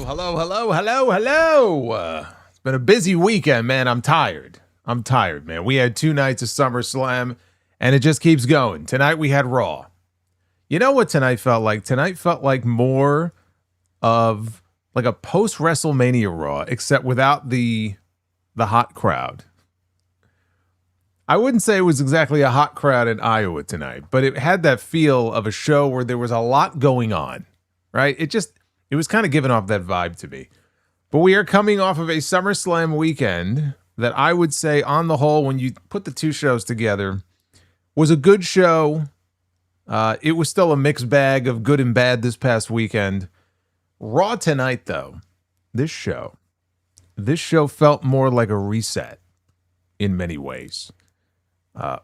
Hello. It's been a busy weekend, man. I'm tired, man. We had 2 nights of Summerslam, and it just keeps going. Tonight we had Raw. You know what tonight felt like? Tonight felt like more of like a post-WrestleMania Raw, except without the hot crowd. I wouldn't say it was exactly a hot crowd in Iowa tonight, but it had that feel of a show where there was a lot going on, right? It was kind of giving off that vibe to me. But we are coming off of a SummerSlam weekend that I would say, on the whole, when you put the two shows together, was a good show. It was still a mixed bag of good and bad this past weekend. Raw tonight, though, this show felt more like a reset in many ways.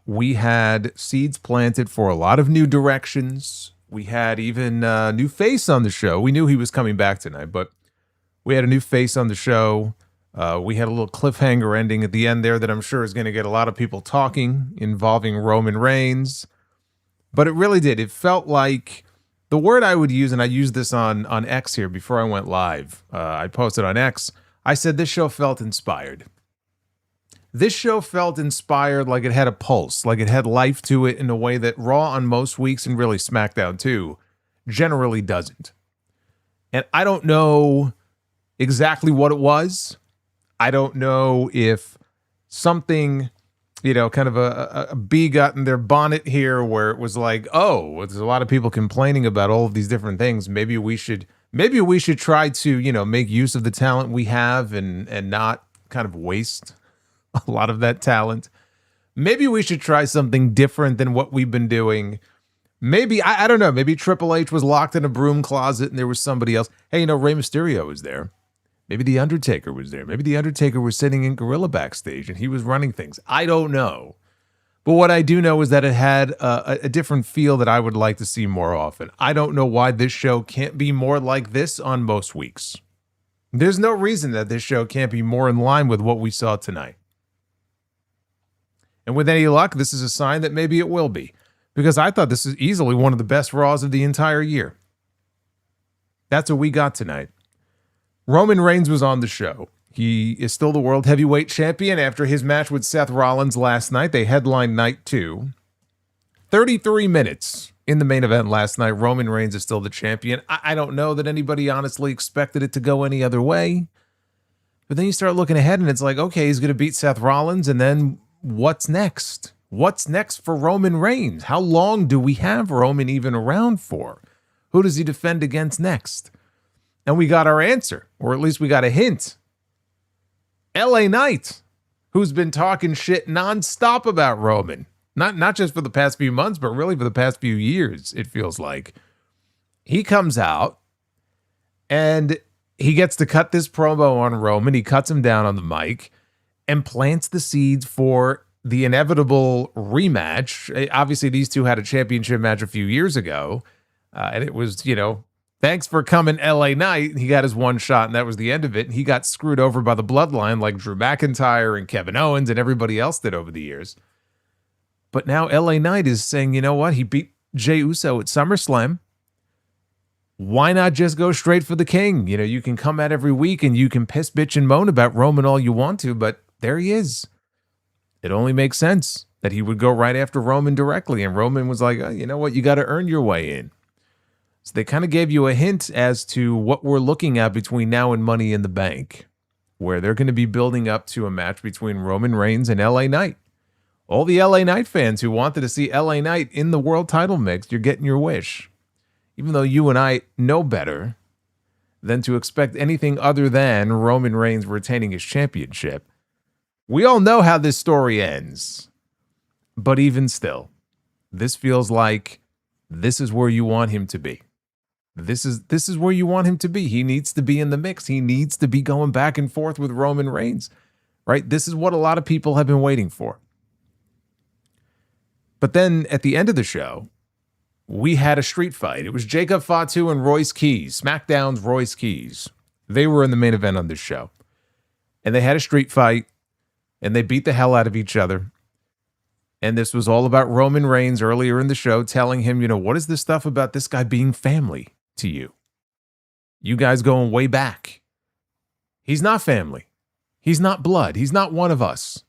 We had seeds planted for a lot of new directions. We had even a new face on the show. We knew he was coming back tonight, but we had a new face on the show. We had a little cliffhanger ending at the end there that I'm sure is going to get a lot of people talking, involving Roman Reigns. But it really did. It felt like the word I would use, and I used this on X here before I went live. I posted on X. I said this show felt inspired. This show felt inspired, like it had a pulse, like it had life to it in a way that Raw on most weeks, and really SmackDown too, generally doesn't. And I don't know exactly what it was. I don't know if something, kind of a bee got in their bonnet here where it was like, oh, there's a lot of people complaining about all of these different things. Maybe we should try to, make use of the talent we have and not kind of waste a lot of that talent. Maybe we should try something different than what we've been doing. Maybe, I don't know, maybe Triple H was locked in a broom closet and there was somebody else. Hey, Rey Mysterio was there. Maybe the Undertaker was there. Maybe the Undertaker was sitting in Gorilla backstage and he was running things. I don't know. But what I do know is that it had a different feel that I would like to see more often. I don't know why this show can't be more like this on most weeks. There's no reason that this show can't be more in line with what we saw tonight. And with any luck, this is a sign that maybe it will be. Because I thought this is easily one of the best Raws of the entire year. That's what we got tonight. Roman Reigns was on the show. He is still the World Heavyweight Champion after his match with Seth Rollins last night. They headlined night 2. 33 minutes in the main event last night. Roman Reigns is still the champion. I don't know that anybody honestly expected it to go any other way. But then you start looking ahead and it's like, okay, he's going to beat Seth Rollins, and then what's next? What's next for Roman Reigns? How long do we have Roman even around for? Who does he defend against next? And we got our answer, or at least we got a hint. LA Knight, who's been talking shit nonstop about Roman. Not just for the past few months, but really for the past few years, it feels like. He comes out and he gets to cut this promo on Roman. He cuts him down on the mic and plants the seeds for the inevitable rematch. Obviously, these two had a championship match a few years ago, and it was, thanks for coming, LA Knight. He got his one shot, and that was the end of it. And he got screwed over by the bloodline like Drew McIntyre and Kevin Owens and everybody else did over the years. But now LA Knight is saying, you know what? He beat Jey Uso at SummerSlam. Why not just go straight for the king? You can come out every week and you can piss, bitch, and moan about Roman all you want to, but there he is. It only makes sense that he would go right after Roman directly. And Roman was like, oh, you know what? You got to earn your way in. So they kind of gave you a hint as to what we're looking at between now and Money in the Bank, where they're going to be building up to a match between Roman Reigns and LA Knight. All the LA Knight fans who wanted to see LA Knight in the world title mix, you're getting your wish. Even though you and I know better than to expect anything other than Roman Reigns retaining his championship. We all know how this story ends. But even still, this feels like this is where you want him to be. This is where you want him to be. He needs to be in the mix. He needs to be going back and forth with Roman Reigns, right? This is what a lot of people have been waiting for. But then at the end of the show, we had a street fight. It was Jacob Fatu and Royce Keys, SmackDown's Royce Keys. They were in the main event on this show. And they had a street fight, and they beat the hell out of each other. And this was all about Roman Reigns earlier in the show, telling him, what is this stuff about this guy being family to you? You guys going way back. He's not family. He's not blood. He's not one of us.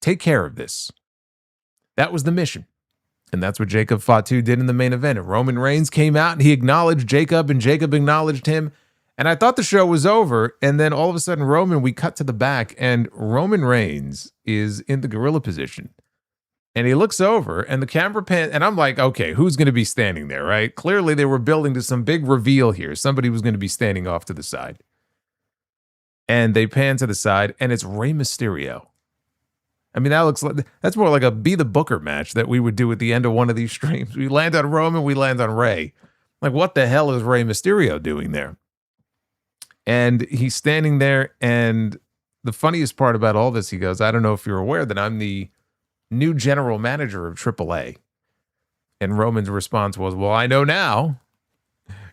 Take care of this. That was the mission. And that's what Jacob Fatu did in the main event. And Roman Reigns came out and he acknowledged Jacob and Jacob acknowledged him. And I thought the show was over. And then all of a sudden, we cut to the back and Roman Reigns is in the gorilla position. And he looks over and the camera pan, and I'm like, okay, who's going to be standing there, right? Clearly they were building to some big reveal here. Somebody was going to be standing off to the side. And they pan to the side and it's Rey Mysterio. I mean, that's more like a Be the Booker match that we would do at the end of one of these streams. We land on Roman, we land on Rey. Like, what the hell is Rey Mysterio doing there? And he's standing there, and the funniest part about all this, he goes, I don't know if you're aware that I'm the new general manager of AAA. And Roman's response was, well, I know now,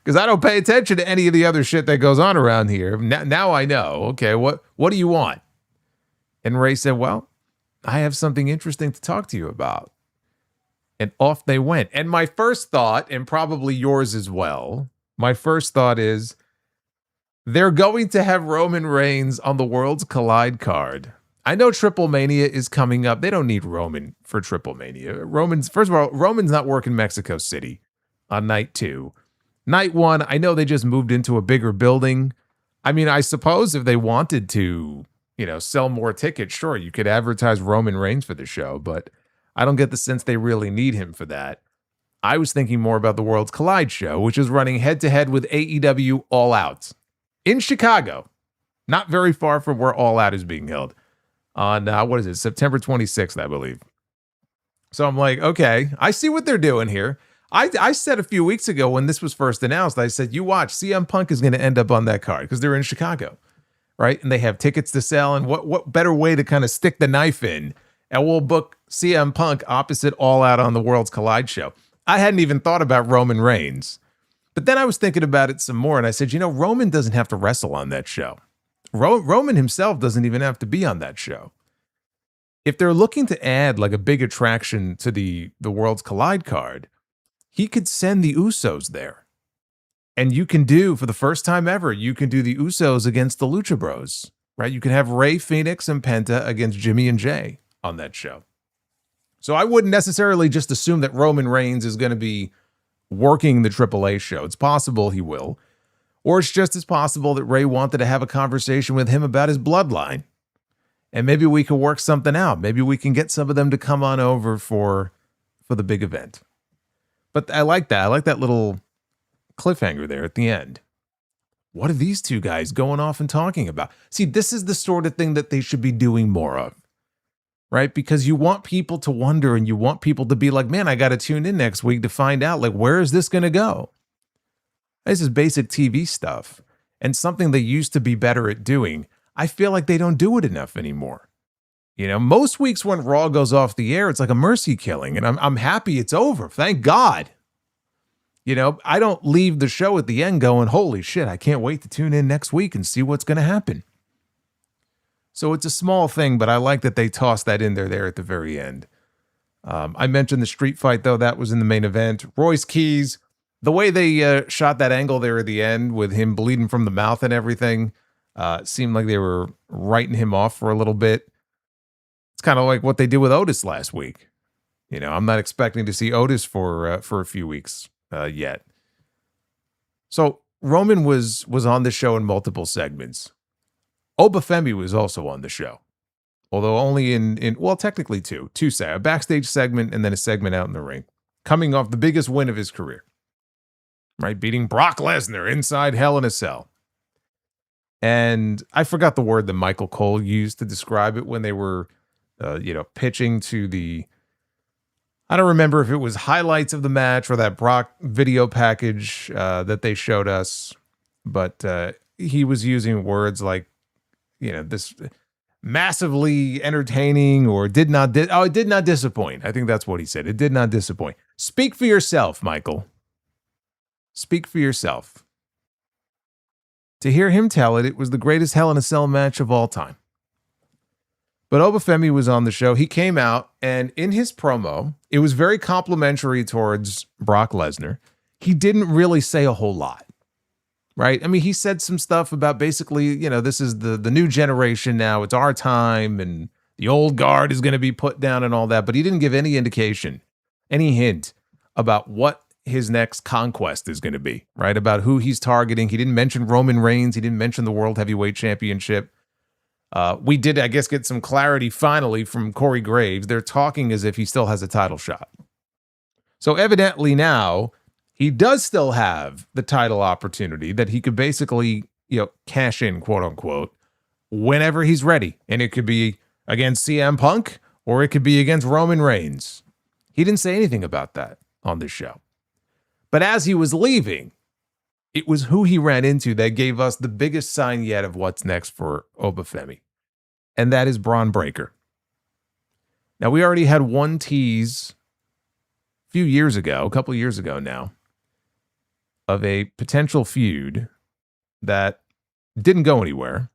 because I don't pay attention to any of the other shit that goes on around here. Now I know. Okay, what do you want? And Rey said, well, I have something interesting to talk to you about. And off they went. And my first thought, and probably yours as well, my first thought is, they're going to have Roman Reigns on the Worlds Collide card. I know Triple Mania is coming up. They don't need Roman for Triple Mania. First of all, Roman's not working Mexico City on night 2. Night 1, I know they just moved into a bigger building. I mean, I suppose if they wanted to, sell more tickets, sure, you could advertise Roman Reigns for the show, but I don't get the sense they really need him for that. I was thinking more about the Worlds Collide show, which is running head-to-head with AEW All Out in Chicago, not very far from where All Out is being held on, September 26th, I believe. So I'm like, okay, I see what they're doing here. I said a few weeks ago when this was first announced, I said, you watch, CM Punk is going to end up on that card because they're in Chicago, right? And they have tickets to sell. And what better way to kind of stick the knife in? And we'll book CM Punk opposite All Out on the Worlds Collide show. I hadn't even thought about Roman Reigns. But then I was thinking about it some more, and I said, Roman doesn't have to wrestle on that show. Roman himself doesn't even have to be on that show. If they're looking to add like a big attraction to the Worlds Collide card, he could send the Usos there. And you can do, for the first time ever, you can do the Usos against the Lucha Bros, right? You can have Rey Fenix and Penta against Jimmy and Jay on that show. So I wouldn't necessarily just assume that Roman Reigns is going to be working the AAA show. It's possible he will. Or it's just as possible that Rey wanted to have a conversation with him about his bloodline. And maybe we can work something out. Maybe we can get some of them to come on over for the big event. But I like that. I like that little cliffhanger there at the end. What are these two guys going off and talking about? See, this is the sort of thing that they should be doing more of. Right? Because you want people to wonder and you want people to be like, man, I got to tune in next week to find out, like, where is this going to go? This is basic TV stuff and something they used to be better at doing. I feel like they don't do it enough anymore. Most weeks when Raw goes off the air, it's like a mercy killing and I'm happy it's over. Thank God. I don't leave the show at the end going, holy shit, I can't wait to tune in next week and see what's going to happen. So it's a small thing, but I like that they tossed that in there at the very end. I mentioned the street fight, though. That was in the main event. Royce Keys, the way they shot that angle there at the end with him bleeding from the mouth and everything, seemed like they were writing him off for a little bit. It's kind of like what they did with Otis last week. I'm not expecting to see Otis for a few weeks yet. So Roman was on the show in multiple segments. Obafemi was also on the show, although only in technically two, a backstage segment and then a segment out in the ring, coming off the biggest win of his career, right? Beating Brock Lesnar inside Hell in a Cell. And I forgot the word that Michael Cole used to describe it when they were, pitching to the, I don't remember if it was highlights of the match or that Brock video package that they showed us, but he was using words like, this massively entertaining or it did not disappoint. I think that's what he said. It did not disappoint. Speak for yourself, Michael. Speak for yourself. To hear him tell it, it was the greatest Hell in a Cell match of all time. But Obafemi was on the show. He came out and in his promo, it was very complimentary towards Brock Lesnar. He didn't really say a whole lot. right? I mean, he said some stuff about basically, this is the new generation now. It's our time, and the old guard is going to be put down and all that. But he didn't give any indication, any hint about what his next conquest is going to be, right? About who he's targeting. He didn't mention Roman Reigns. He didn't mention the World Heavyweight Championship. We did, I guess, get some clarity finally from Corey Graves. They're talking as if he still has a title shot. So evidently now he does still have the title opportunity that he could basically, cash in, quote unquote, whenever he's ready. And it could be against CM Punk or it could be against Roman Reigns. He didn't say anything about that on this show. But as he was leaving, it was who he ran into that gave us the biggest sign yet of what's next for Obafemi. And that is Braun Breaker. Now, we already had one tease a few years ago, a couple of years ago now, of a potential feud that didn't go anywhere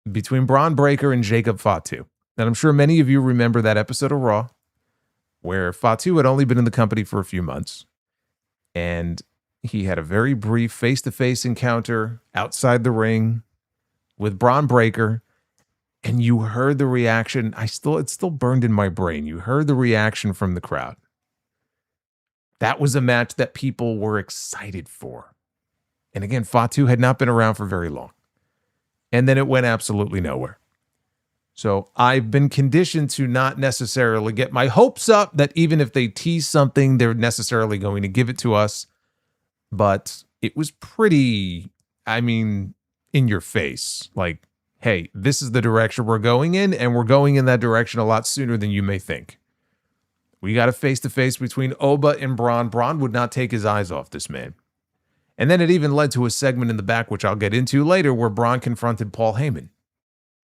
between Braun Breaker and Jacob Fatu. And I'm sure many of you remember that episode of Raw where Fatu had only been in the company for a few months. And he had a very brief face-to-face encounter outside the ring with Braun Breaker. And you heard the reaction. It's still burned in my brain. You heard the reaction from the crowd. That was a match that people were excited for. And again, Fatu had not been around for very long. And then it went absolutely nowhere. So I've been conditioned to not necessarily get my hopes up that even if they tease something, they're necessarily going to give it to us. But it was pretty, in your face. Like, hey, this is the direction we're going in, and we're going in that direction a lot sooner than you may think. We got a face-to-face between Oba and Braun. Braun would not take his eyes off this man. And then it even led to a segment in the back, which I'll get into later, where Braun confronted Paul Heyman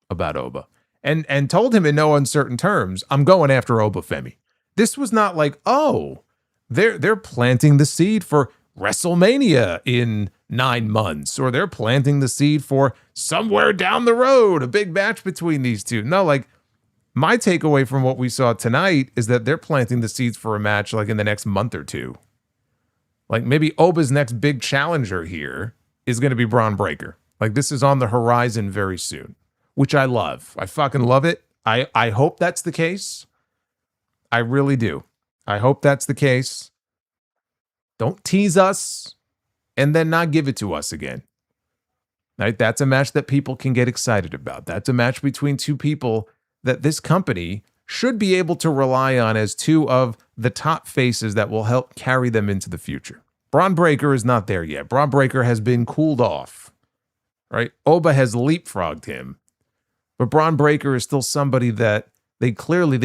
about Oba. And told him in no uncertain terms, I'm going after Obafemi. This was not like, oh, they're planting the seed for WrestleMania in 9 months, or they're planting the seed for somewhere down the road, a big match between these two. No, like, my takeaway from what we saw tonight is that they're planting the seeds for a match like in the next month or two. Like maybe Oba's next big challenger here is going to be Braun Breaker. Like this is on the horizon very soon, which I love. I fucking love it. I hope that's the case. I really do. I hope that's the case. Don't tease us and then not give it to us again. Right? That's a match that people can get excited about. That's a match between two people that this company should be able to rely on as two of the top faces that will help carry them into the future. Braun Breaker is not there yet. Braun Breaker has been cooled off, right? Oba has leapfrogged him, but Braun Breaker is still somebody that they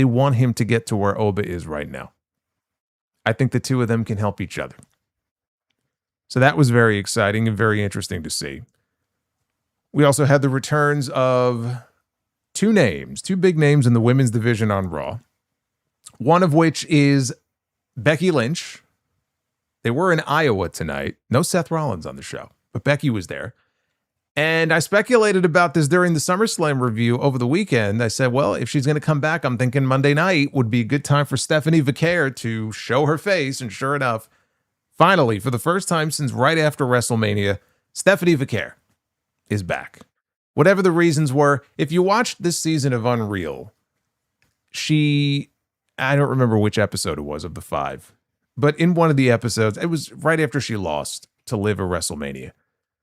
want him to get to where Oba is right now. I think the two of them can help each other. So that was very exciting and very interesting to see. We also had the returns of two big names in the women's division on Raw. One of which is Becky Lynch. They were in Iowa tonight. No Seth Rollins on the show, but Becky was there. And I speculated about this during the SummerSlam review over the weekend. I said, well, if she's going to come back, I'm thinking Monday night would be a good time for Stephanie Vaquer to show her face. And sure enough, finally, for the first time since right after WrestleMania, Stephanie Vaquer is back. Whatever the reasons were, if you watched this season of Unreal, I don't remember which episode it was of the 5, but in one of the episodes, it was right after she lost to Liv at WrestleMania.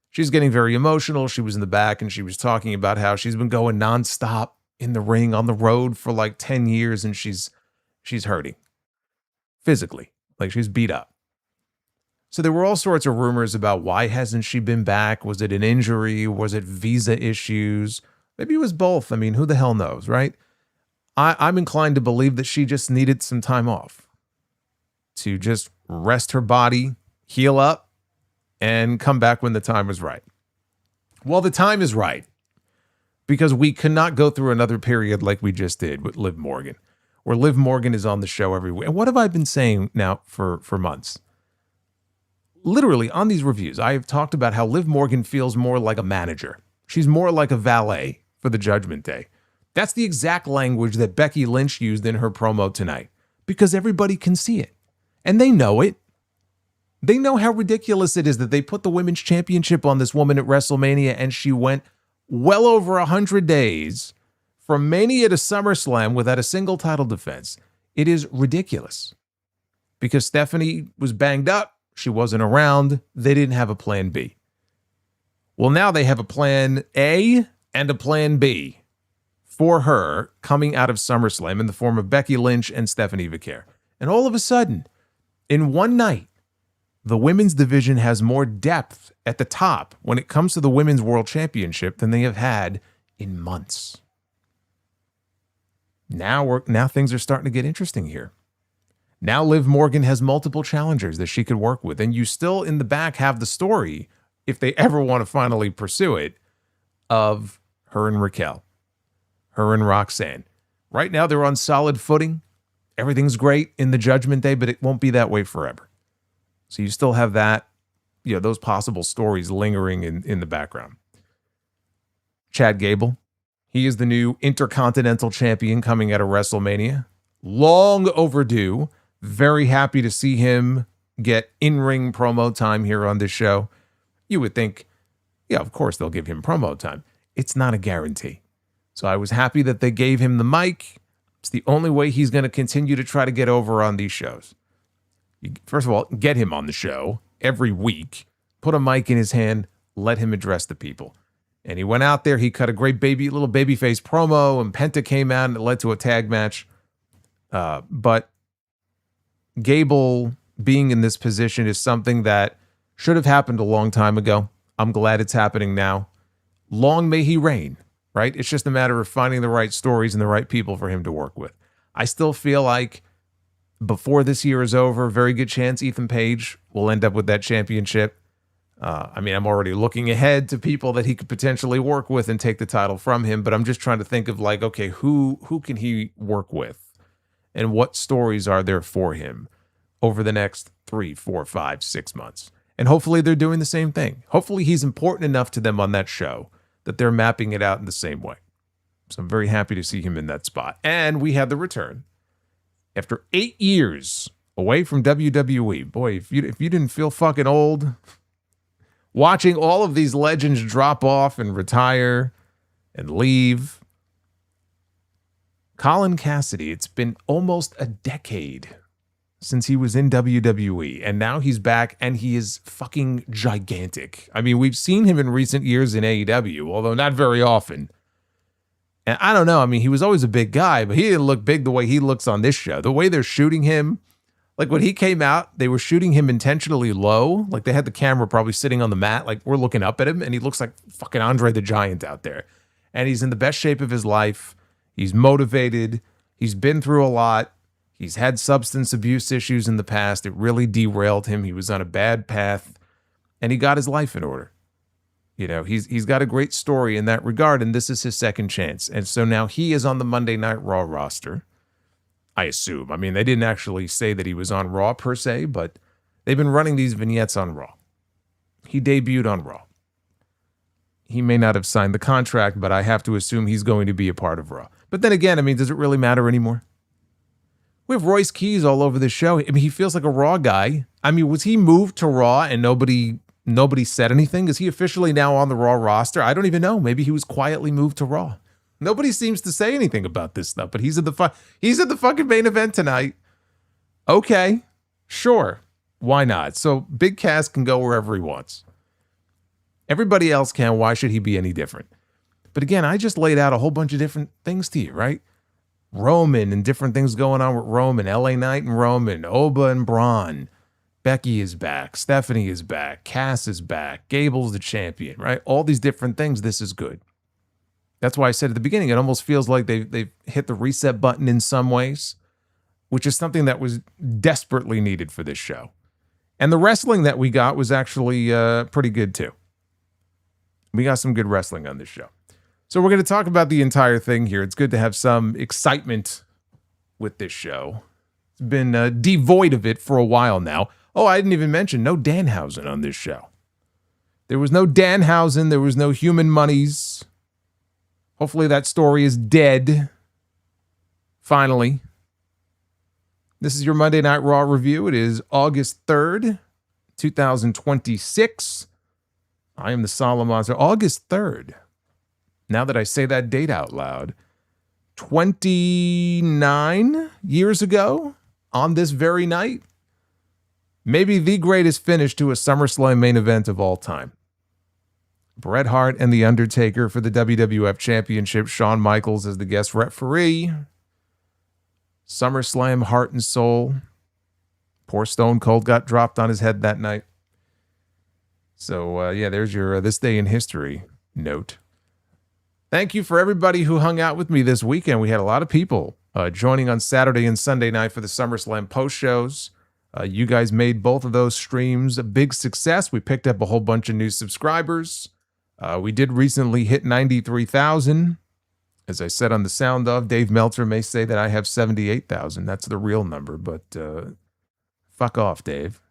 She's getting very emotional. She was in the back and she was talking about how she's been going nonstop in the ring on the road for like 10 years and she's hurting physically, like she's beat up. So there were all sorts of rumors about why hasn't she been back? Was it an injury? Was it visa issues? Maybe it was both. I mean, who the hell knows, right? I'm inclined to believe that she just needed some time off to just rest her body, heal up, and come back when the time was right. Well, the time is right because we cannot go through another period like we just did with Liv Morgan, where Liv Morgan is on the show every week. And what have I been saying now for months? Literally on these reviews, I have talked about how Liv Morgan feels more like a manager. She's more like a valet for the Judgment Day. That's the exact language that Becky Lynch used in her promo tonight because everybody can see it and they know it. They know how ridiculous it is that they put the women's championship on this woman at WrestleMania, and she went well over 100 days from Mania to SummerSlam without a single title defense. It is ridiculous. Because Stephanie was banged up, she wasn't around, they didn't have a plan B. Well, now they have a plan A and a plan B for her coming out of SummerSlam in the form of Becky Lynch and Stephanie Vicaire. And all of a sudden, in one night, the women's division has more depth at the top when it comes to the Women's World Championship than they have had in months. Now things are starting to get interesting here. Now Liv Morgan has multiple challengers that she could work with, and you still in the back have the story, if they ever want to finally pursue it, of her and Raquel, her and Roxanne. Right now they're on solid footing. Everything's great in the Judgment Day, but it won't be that way forever. So you still have that, those possible stories lingering in the background. Chad Gable, he is the new Intercontinental Champion coming out of WrestleMania. Long overdue. Very happy to see him get in-ring promo time here on this show. You would think, of course they'll give him promo time. It's not a guarantee. So I was happy that they gave him the mic. It's the only way he's going to continue to try to get over on these shows. First of all, get him on the show every week. Put a mic in his hand. Let him address the people. And he went out there. He cut a great little babyface promo, and Penta came out, and it led to a tag match. But Gable being in this position is something that should have happened a long time ago. I'm glad it's happening now. Long may he reign, right? It's just a matter of finding the right stories and the right people for him to work with. I still feel like before this year is over, very good chance Ethan Page will end up with that championship. I'm already looking ahead to people that he could potentially work with and take the title from him, but I'm just trying to think of okay, who can he work with? And what stories are there for him over the next 3, 4, 5, 6 months? And hopefully they're doing the same thing. Hopefully he's important enough to them on that show that they're mapping it out in the same way. So I'm very happy to see him in that spot. And we had the return. After 8 years away from WWE, boy, if you didn't feel fucking old watching all of these legends drop off and retire and leave, Colin Cassidy, it's been almost a decade since he was in WWE, and now he's back, and he is fucking gigantic. We've seen him in recent years in AEW, although not very often. And I don't know, he was always a big guy, but he didn't look big the way he looks on this show. The way they're shooting him, like when he came out, they were shooting him intentionally low. Like they had the camera probably sitting on the mat, like we're looking up at him, and he looks like fucking Andre the Giant out there. And he's in the best shape of his life. He's motivated. He's been through a lot. He's had substance abuse issues in the past. It really derailed him. He was on a bad path, and he got his life in order. He's got a great story in that regard, and this is his second chance. And so now he is on the Monday Night Raw roster, I assume. They didn't actually say that he was on Raw per se, but they've been running these vignettes on Raw. He debuted on Raw. He may not have signed the contract, but I have to assume he's going to be a part of Raw. But then again, does it really matter anymore? We have Royce Keys all over the show. He feels like a Raw guy. Was he moved to Raw and nobody said anything? Is he officially now on the Raw roster? I don't even know. Maybe he was quietly moved to Raw. Nobody seems to say anything about this stuff, but he's at the fucking main event tonight. Okay, sure. Why not? So Big Cass can go wherever he wants. Everybody else can. Why should he be any different? But again, I just laid out a whole bunch of different things to you, right? Roman and different things going on with Roman, LA Knight and Roman, Oba and Braun. Becky is back. Stephanie is back. Cass is back. Gable's the champion, right? All these different things. This is good. That's why I said at the beginning, it almost feels like they've hit the reset button in some ways, which is something that was desperately needed for this show. And the wrestling that we got was actually pretty good too. We got some good wrestling on this show. So we're going to talk about the entire thing here. It's good to have some excitement with this show. It's been devoid of it for a while now. Oh, I didn't even mention no Danhausen on this show. There was no Danhausen. There was no Human Monies. Hopefully that story is dead. Finally. This is your Monday Night Raw review. It is August 3rd, 2026. I am the Solomonster. August 3rd. Now that I say that date out loud, 29 years ago on this very night, maybe the greatest finish to a SummerSlam main event of all time. Bret Hart and The Undertaker for the WWF Championship. Shawn Michaels as the guest referee. SummerSlam, heart and soul. Poor Stone Cold got dropped on his head that night. So, yeah, there's your This Day in History note. Thank you for everybody who hung out with me this weekend. We had a lot of people joining on Saturday and Sunday night for the SummerSlam post shows. You guys made both of those streams a big success. We picked up a whole bunch of new subscribers. We did recently hit 93,000. As I said on the sound of, Dave Meltzer may say that I have 78,000. That's the real number, but fuck off, Dave.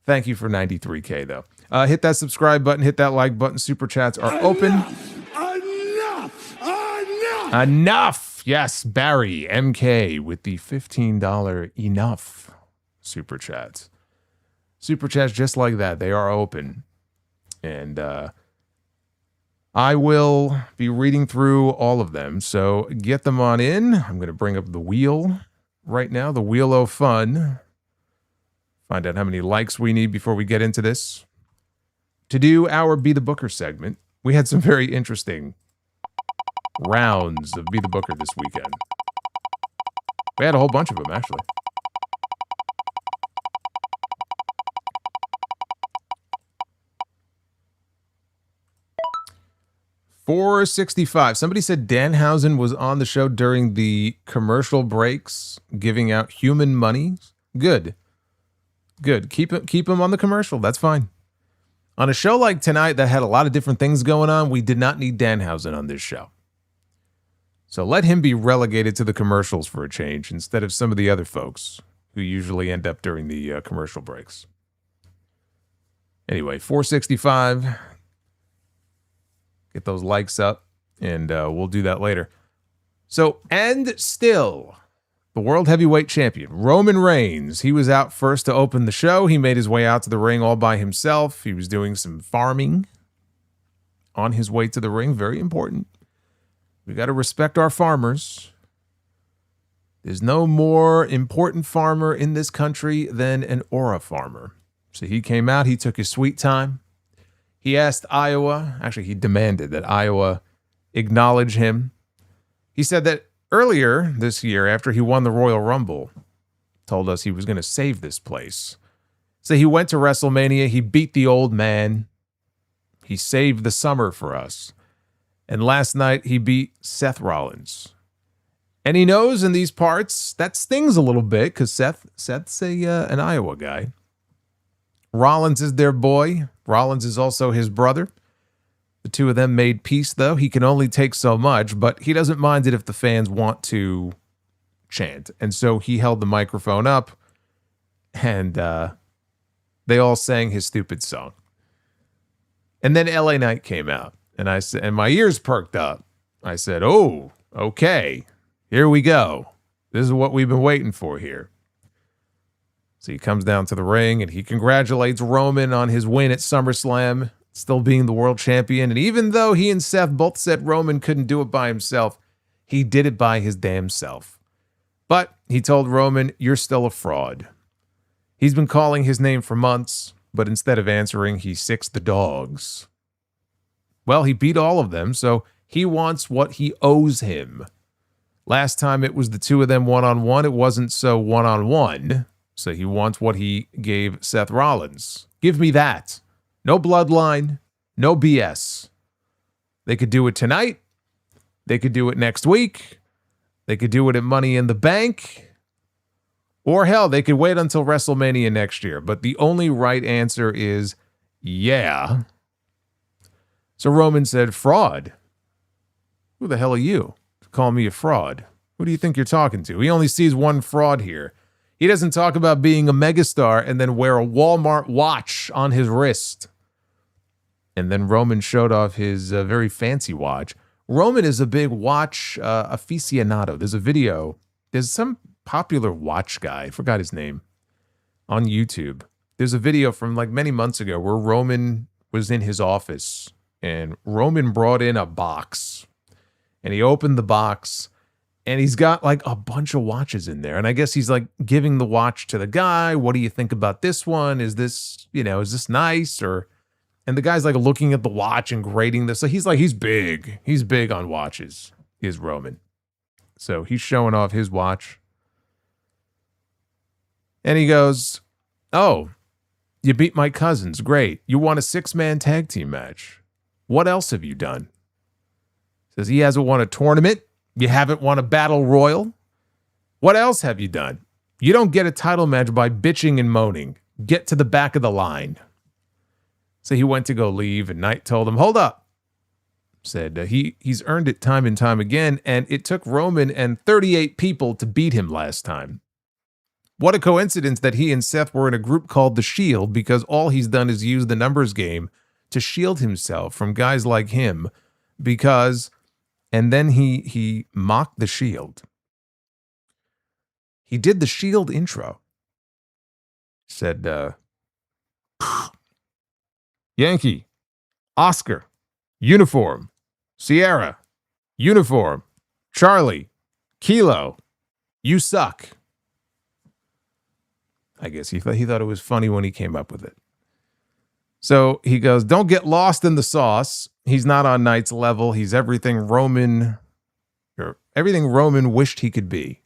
Thank you for 93K, though. Hit that subscribe button. Hit that like button. Super chats are open. Enough! Yes, Barry MK with the $15 enough super chats. Super chats just like that. They are open. And I will be reading through all of them. So get them on in. I'm going to bring up the wheel right now. The Wheel of Fun. Find out how many likes we need before we get into this. To do our Be the Booker segment, we had some very interesting rounds of Be the Booker this weekend. We had a whole bunch of them, actually. $4.65. Somebody said Danhausen was on the show during the commercial breaks, giving out human money. Good. Good. Keep him on the commercial. That's fine. On a show like tonight that had a lot of different things going on, we did not need Danhausen on this show. So let him be relegated to the commercials for a change instead of some of the other folks who usually end up during the commercial breaks. Anyway, $4.65. Get those likes up, and we'll do that later. So, and still, the World Heavyweight Champion, Roman Reigns. He was out first to open the show. He made his way out to the ring all by himself. He was doing some farming on his way to the ring. Very important. We got to respect our farmers. There's no more important farmer in this country than an aura farmer. So he came out. He took his sweet time. He asked Iowa, actually he demanded that Iowa acknowledge him. He said that earlier this year, after he won the Royal Rumble, told us he was going to save this place. So he went to WrestleMania, he beat the old man, he saved the summer for us. And last night he beat Seth Rollins. And he knows in these parts, that stings a little bit because Seth's an Iowa guy. Rollins is their boy. Rollins is also his brother. The two of them made peace, though. He can only take so much, but he doesn't mind it if the fans want to chant. And so he held the microphone up, and they all sang his stupid song. And then LA Knight came out, and I said, and my ears perked up. I said, "Oh, okay, here we go. This is what we've been waiting for here." So he comes down to the ring and he congratulates Roman on his win at SummerSlam, still being the world champion. And even though he and Seth both said Roman couldn't do it by himself, he did it by his damn self. But he told Roman, "You're still a fraud." He's been calling his name for months, but instead of answering, he sicks the dogs. Well, he beat all of them, so he wants what he owes him. Last time it was the two of them one-on-one. It wasn't so one-on-one. So he wants what he gave Seth Rollins. Give me that. No bloodline, no BS. They could do it tonight. They could do it next week. They could do it at Money in the Bank. Or hell, they could wait until WrestleMania next year. But the only right answer is yeah. So Roman said, "Fraud? Who the hell are you to call me a fraud? Who do you think you're talking to?" He only sees one fraud here. He doesn't talk about being a megastar and then wear a Walmart watch on his wrist. And then Roman showed off his very fancy watch. Roman is a big watch aficionado. There's a video. There's some popular watch guy, I forgot his name, on YouTube. There's a video from like many months ago where Roman was in his office and Roman brought in a box and he opened the box and he's got like a bunch of watches in there. And I guess he's like giving the watch to the guy. What do you think about this one? Is this, is this nice? And the guy's like looking at the watch and grading this. So he's big. He's big on watches, is Roman. So he's showing off his watch. And he goes, "Oh, you beat my cousins. Great. You won a 6-man tag team match. What else have you done?" Says he hasn't won a tournament. You haven't won a battle royal. What else have you done? You don't get a title match by bitching and moaning. Get to the back of the line. So he went to go leave, and Knight told him, "Hold up." Said he's earned it time and time again, and it took Roman and 38 people to beat him last time. What a coincidence that he and Seth were in a group called The Shield, because all he's done is use the numbers game to shield himself from guys like him, and then he mocked The Shield. He did the Shield intro. Said, Yankee, Oscar, uniform, Sierra, uniform, Charlie, Kilo, you suck. I guess he thought it was funny when he came up with it. So he goes, "Don't get lost in the sauce. He's not on Knight's level. He's everything Roman wished he could be,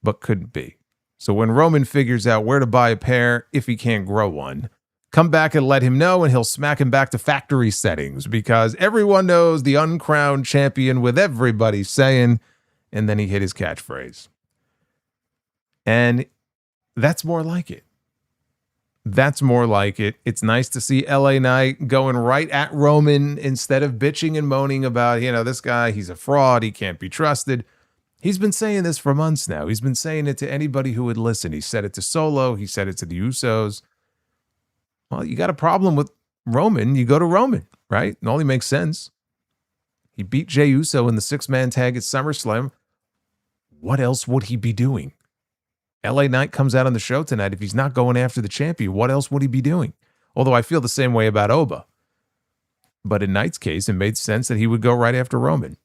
but couldn't be. So when Roman figures out where to buy a pair, if he can't grow one, come back and let him know, and he'll smack him back to factory settings, because everyone knows the uncrowned champion with everybody saying," and then he hit his catchphrase. And that's more like it. That's more like it. It's nice to see LA Knight going right at Roman instead of bitching and moaning about, this guy, he's a fraud, he can't be trusted. He's been saying this for months now. He's been saying it to anybody who would listen. He said it to Solo. He said it to the Usos. Well, you got a problem with Roman, you go to Roman, right? It only makes sense. He beat Jey Uso in the 6-man tag at SummerSlam. What else would he be doing? LA Knight comes out on the show tonight. If he's not going after the champion, what else would he be doing? Although I feel the same way about Oba. But in Knight's case, it made sense that he would go right after Roman.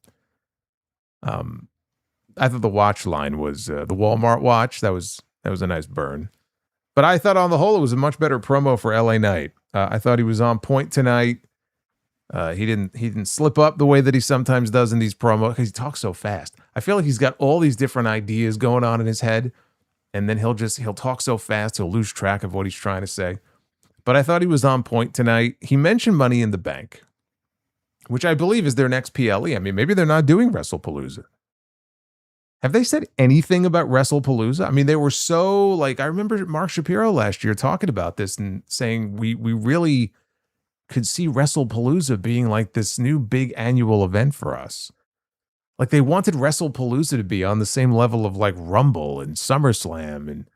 I thought the watch line was the Walmart watch. That was a nice burn. But I thought on the whole, it was a much better promo for LA Knight. I thought he was on point tonight. He didn't slip up the way that he sometimes does in these promos, because he talks so fast. I feel like he's got all these different ideas going on in his head. And then he'll talk so fast, he'll lose track of what he's trying to say. But I thought he was on point tonight. He mentioned Money in the Bank, which I believe is their next PLE. I mean, maybe they're not doing WrestlePalooza. Have they said anything about WrestlePalooza? I mean, they were so, I remember Mark Shapiro last year talking about this and saying we really could see WrestlePalooza being like this new big annual event for us. Like, they wanted WrestlePalooza to be on the same level of like Rumble and SummerSlam. And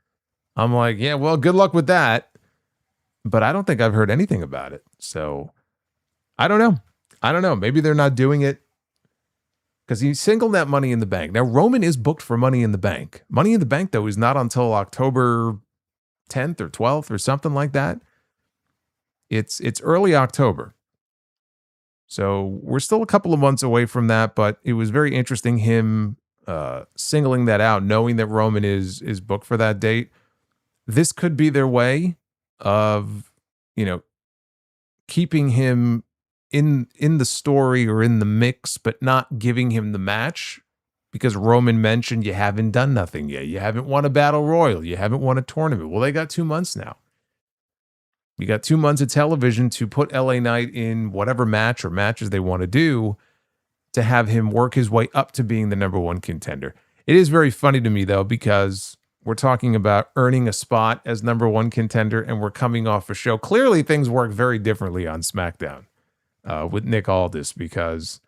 I'm like, yeah, well, good luck with that. But I don't think I've heard anything about it. So I don't know. Maybe they're not doing it because he singled that Money in the Bank. Now, Roman is booked for Money in the Bank. Money in the Bank, though, is not until October 10th or 12th or something like that. It's early October. So we're still a couple of months away from that, but it was very interesting him singling that out, knowing that Roman is booked for that date. This could be their way of, keeping him in the story or in the mix, but not giving him the match, because Roman mentioned you haven't done nothing yet. You haven't won a battle royal. You haven't won a tournament. Well, they got 2 months now. You got 2 months of television to put LA Knight in whatever match or matches they want to do to have him work his way up to being the number one contender. It is very funny to me, though, because we're talking about earning a spot as number one contender, and we're coming off a show. Clearly, things work very differently on SmackDown with Nick Aldis, because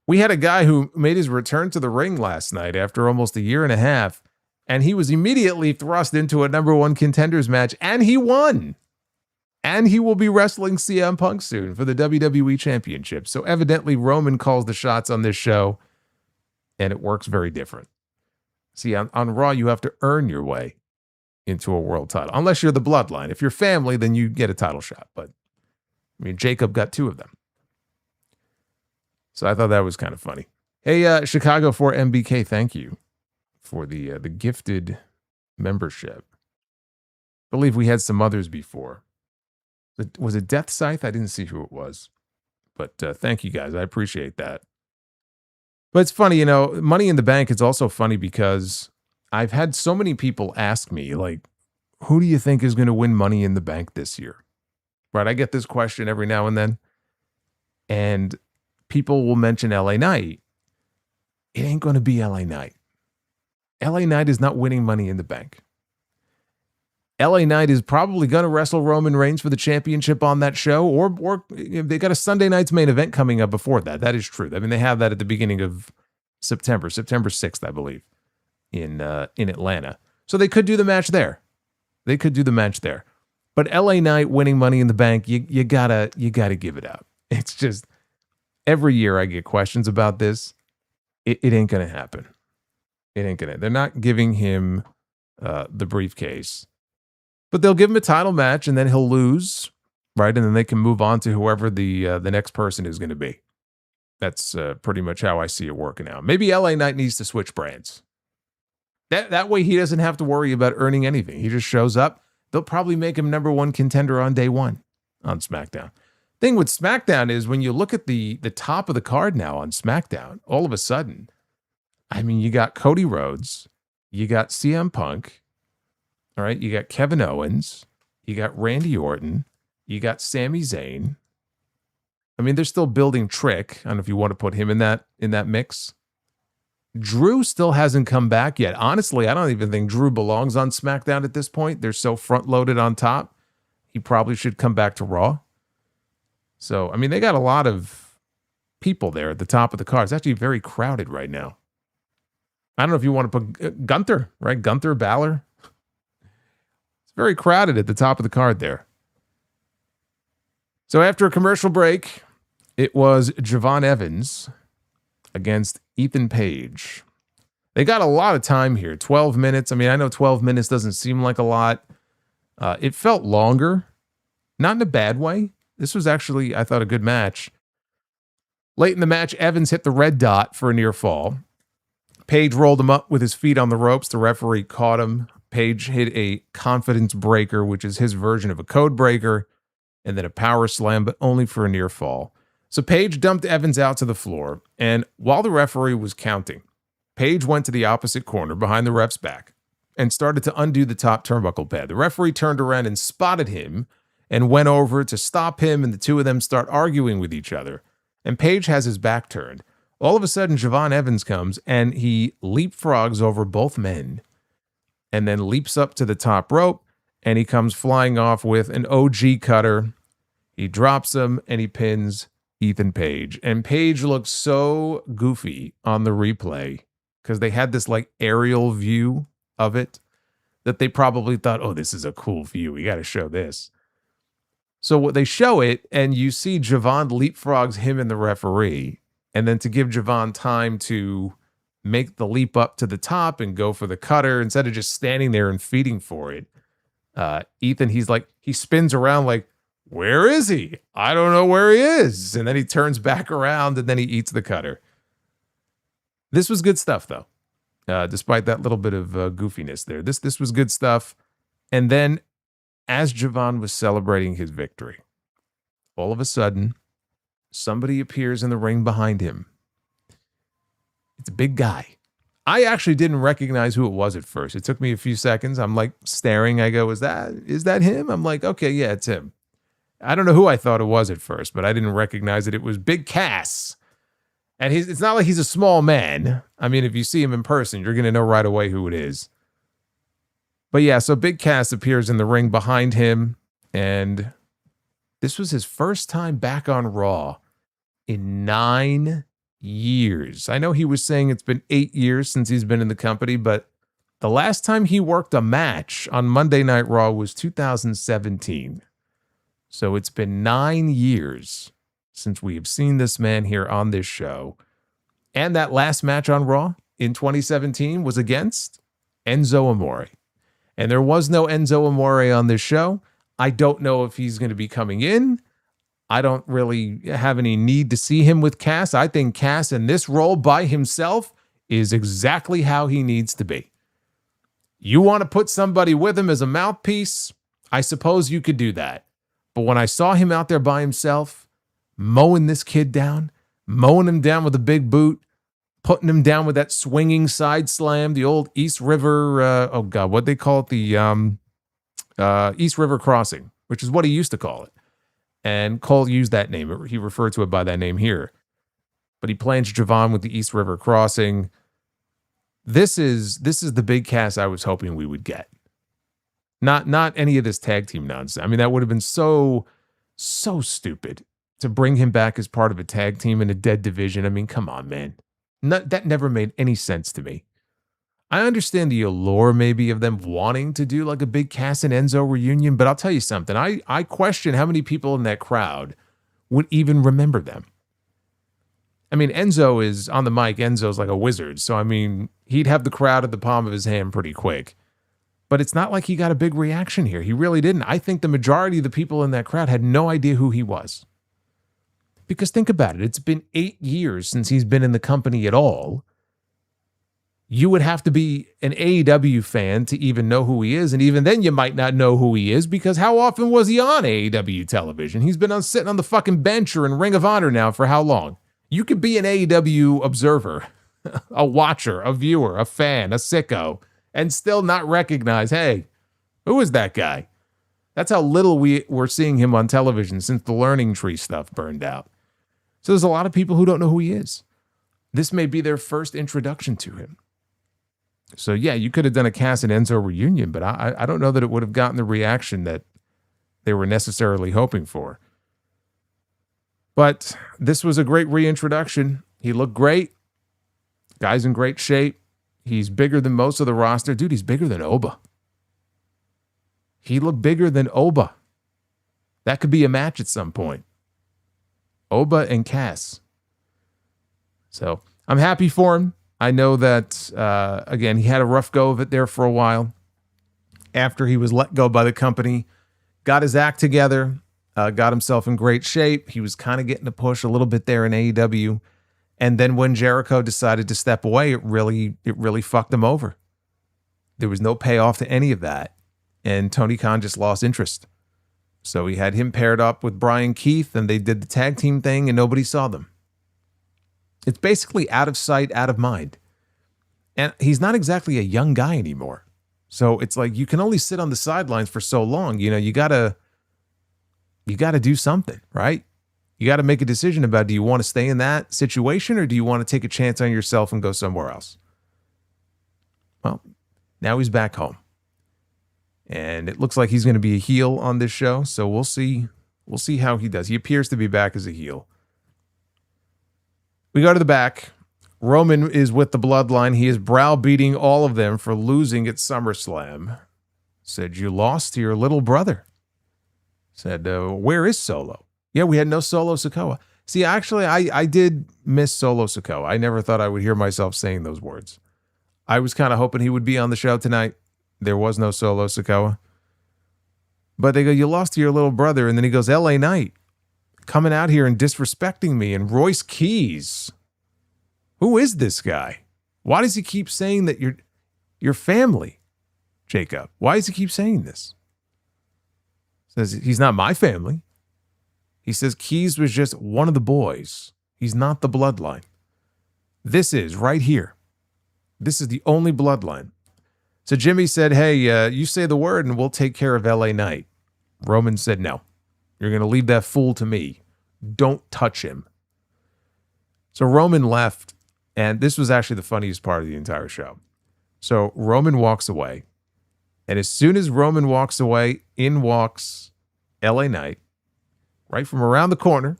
we had a guy who made his return to the ring last night after almost a year and a half, and he was immediately thrust into a number one contenders match, and he won. And he will be wrestling CM Punk soon for the WWE Championship. So evidently Roman calls the shots on this show, and it works very different. See, on Raw, you have to earn your way into a world title, unless you're the bloodline. If you're family, then you get a title shot. But I mean, Jacob got 2 of them. So I thought that was kind of funny. Hey, Chicago for MBK, thank you for the gifted membership. I believe we had some others before. Was it Death Scythe? I didn't see who it was. But thank you guys. I appreciate that. But it's funny, Money in the Bank is also funny because I've had so many people ask me, like, who do you think is going to win Money in the Bank this year? Right? I get this question every now and then. And people will mention LA Knight. It ain't going to be LA Knight. LA Knight is not winning Money in the Bank. LA Knight is probably going to wrestle Roman Reigns for the championship on that show, or they got a Sunday night's main event coming up before that. That is true. I mean, they have that at the beginning of September 6th, I believe, in Atlanta. So they could do the match there. But LA Knight winning Money in the Bank, you gotta give it up. It's just every year I get questions about this. It ain't gonna happen. They're not giving him the briefcase. But they'll give him a title match, and then he'll lose, right? And then they can move on to whoever the next person is going to be. That's pretty much how I see it working out. Maybe LA Knight needs to switch brands. That way he doesn't have to worry about earning anything. He just shows up. They'll probably make him #1 contender on day 1 on SmackDown. Thing with SmackDown is when you look at the top of the card now on SmackDown, all of a sudden, I mean, you got Cody Rhodes, you got CM Punk, all right, you got Kevin Owens, you got Randy Orton, you got Sami Zayn. I mean, they're still building Trick. I don't know if you want to put him in that mix. Drew still hasn't come back yet. Honestly, I don't even think Drew belongs on SmackDown at this point. They're so front-loaded on top. He probably should come back to Raw. So, I mean, they got a lot of people there at the top of the card. It's actually very crowded right now. I don't know if you want to put Gunther, right? Gunther, Balor. Very crowded at the top of the card there. So after a commercial break, it was Javon Evans against Ethan Page. They got a lot of time here, 12 minutes. I mean, I know 12 minutes doesn't seem like a lot. It felt longer, not in a bad way. This was actually, I thought, a good match. Late in the match, Evans hit the red dot for a near fall. Page rolled him up with his feet on the ropes. The referee caught him. Page hit a confidence breaker, which is his version of a code breaker, and then a power slam, but only for a near fall. So Page dumped Evans out to the floor, and while the referee was counting, Page went to the opposite corner behind the ref's back and started to undo the top turnbuckle pad. The referee turned around and spotted him and went over to stop him, and the two of them start arguing with each other. And Page has his back turned. All of a sudden, Javon Evans comes, and he leapfrogs over both men and then leaps up to the top rope, and he comes flying off with an OG cutter. He drops him, and he pins Ethan Page. And Page looks so goofy on the replay because they had this like aerial view of it that they probably thought, oh, this is a cool view. We got to show this. So what they show it, and you see Javon leapfrogs him and the referee, and then to give Javon time to make the leap up to the top and go for the cutter instead of just standing there and feeding for it. Ethan, he spins around like, where is he? I don't know where he is. And then he turns back around and then he eats the cutter. This was good stuff though. Despite that little bit of goofiness there. This was good stuff. And then as Javon was celebrating his victory, all of a sudden, somebody appears in the ring behind him. It's a big guy. I actually didn't recognize who it was at first. It took me a few seconds. I'm like staring. I go, is that him? I'm like, okay, yeah, it's him. I don't know who I thought it was at first, but I didn't recognize it. It was Big Cass. And it's not like he's a small man. I mean, if you see him in person, you're going to know right away who it is. But yeah, so Big Cass appears in the ring behind him. And this was his first time back on Raw in 9 years. I know he was saying it's been 8 years since he's been in the company, but the last time he worked a match on Monday Night Raw was 2017. So it's been 9 years since we have seen this man here on this show. And that last match on Raw in 2017 was against Enzo Amore. And there was no Enzo Amore on this show. I don't know if he's going to be coming in. I don't really have any need to see him with Cass. I think Cass in this role by himself is exactly how he needs to be. You want to put somebody with him as a mouthpiece? I suppose you could do that. But when I saw him out there by himself, mowing this kid down, mowing him down with a big boot, putting him down with that swinging side slam, the old East River, what they call it, the East River Crossing, which is what he used to call it. And Cole used that name. He referred to it by that name here. But he plunged Javon with the East River Crossing. This is the big Cass I was hoping we would get. Not any of this tag team nonsense. I mean, that would have been so stupid to bring him back as part of a tag team in a dead division. I mean, come on, man. That never made any sense to me. I understand the allure maybe of them wanting to do like a big Cass and Enzo reunion, but I'll tell you something. I question how many people in that crowd would even remember them. I mean, Enzo is on the mic. Enzo's like a wizard. So, I mean, he'd have the crowd at the palm of his hand pretty quick. But it's not like he got a big reaction here. He really didn't. I think the majority of the people in that crowd had no idea who he was. Because think about it. It's been 8 years since he's been in the company at all. You would have to be an AEW fan to even know who he is. And even then, you might not know who he is because how often was he on AEW television? He's been sitting on the fucking bench or in Ring of Honor now for how long? You could be an AEW observer, a watcher, a viewer, a fan, a sicko, and still not recognize, hey, who is that guy? That's how little we're seeing him on television since the Learning Tree stuff burned out. So there's a lot of people who don't know who he is. This may be their first introduction to him. So yeah, you could have done a Cass and Enzo reunion, but I don't know that it would have gotten the reaction that they were necessarily hoping for. But this was a great reintroduction. He looked great. Guy's in great shape. He's bigger than most of the roster. Dude, he's bigger than Oba. He looked bigger than Oba. That could be a match at some point. Oba and Cass. So I'm happy for him. I know that, again, he had a rough go of it there for a while. After he was let go by the company, got his act together, got himself in great shape. He was kind of getting a push a little bit there in AEW. And then when Jericho decided to step away, it really fucked him over. There was no payoff to any of that. And Tony Khan just lost interest. So he had him paired up with Brian Keith, and they did the tag team thing, and nobody saw them. It's basically out of sight, out of mind. And he's not exactly a young guy anymore. So it's like you can only sit on the sidelines for so long. You know, you gotta do something, right? You got to make a decision about, do you want to stay in that situation or do you want to take a chance on yourself and go somewhere else? Well, now he's back home. And it looks like he's going to be a heel on this show. So we'll see. We'll see how he does. He appears to be back as a heel. We go to the back. Roman is with the Bloodline. He is browbeating all of them for losing at SummerSlam. Said, you lost to your little brother. Said, where is Solo? Yeah, we had no Solo Sikoa. See, actually, I did miss Solo Sikoa. I never thought I would hear myself saying those words. I was kind of hoping he would be on the show tonight. There was no Solo Sikoa. But they go, you lost to your little brother. And then he goes, LA Knight, coming out here and disrespecting me. And Royce Keys. Who is this guy? Why does he keep saying that you're family, Jacob? Why does he keep saying this? Says, he's not my family. He says Keys was just one of the boys. He's not the Bloodline. This is right here. This is the only Bloodline. So Jimmy said, hey, you say the word and we'll take care of LA Knight. Roman said, no. You're going to leave that fool to me. Don't touch him. So Roman left, and this was actually the funniest part of the entire show. So Roman walks away, and as soon as Roman walks away, in walks LA Knight, right from around the corner,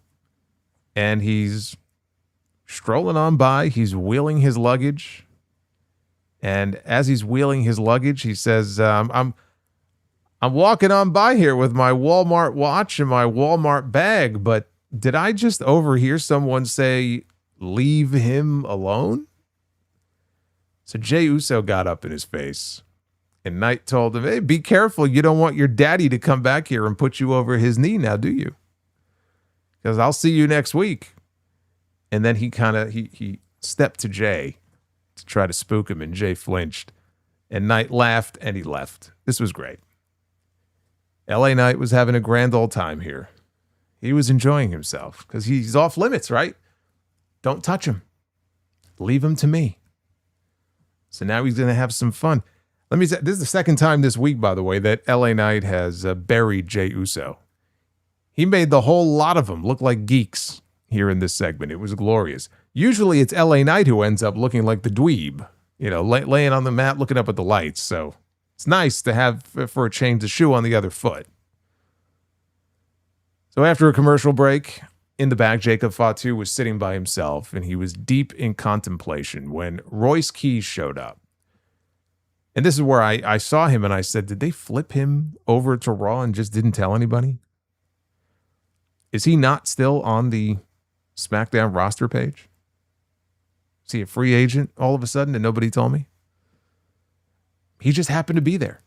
and he's strolling on by. He's wheeling his luggage, and as he's wheeling his luggage, he says, I'm walking on by here with my Walmart watch and my Walmart bag, but did I just overhear someone say, leave him alone? So Jey Uso got up in his face, And Knight told him, hey, be careful. You don't want your daddy to come back here and put you over his knee now, do you? Because I'll see you next week. And then he stepped to Jay to try to spook him, and Jay flinched. And Knight laughed, and he left. This was great. LA Knight was having a grand old time here. He was enjoying himself because he's off limits, right? Don't touch him. Leave him to me. So now he's going to have some fun. Let me say, this is the second time this week, by the way, that LA Knight has buried Jey Uso. He made the whole lot of them look like geeks here in this segment. It was glorious. Usually it's LA Knight who ends up looking like the dweeb, you know, laying on the mat looking up at the lights. So it's nice to have, for a change, the shoe on the other foot. So after a commercial break, in the back, Jacob Fatu was sitting by himself, and he was deep in contemplation when Royce Keys showed up. And this is where I saw him, and I said, did they flip him over to Raw and just didn't tell anybody? Is he not still on the SmackDown roster page? Is he a free agent all of a sudden and nobody told me? He just happened to be there.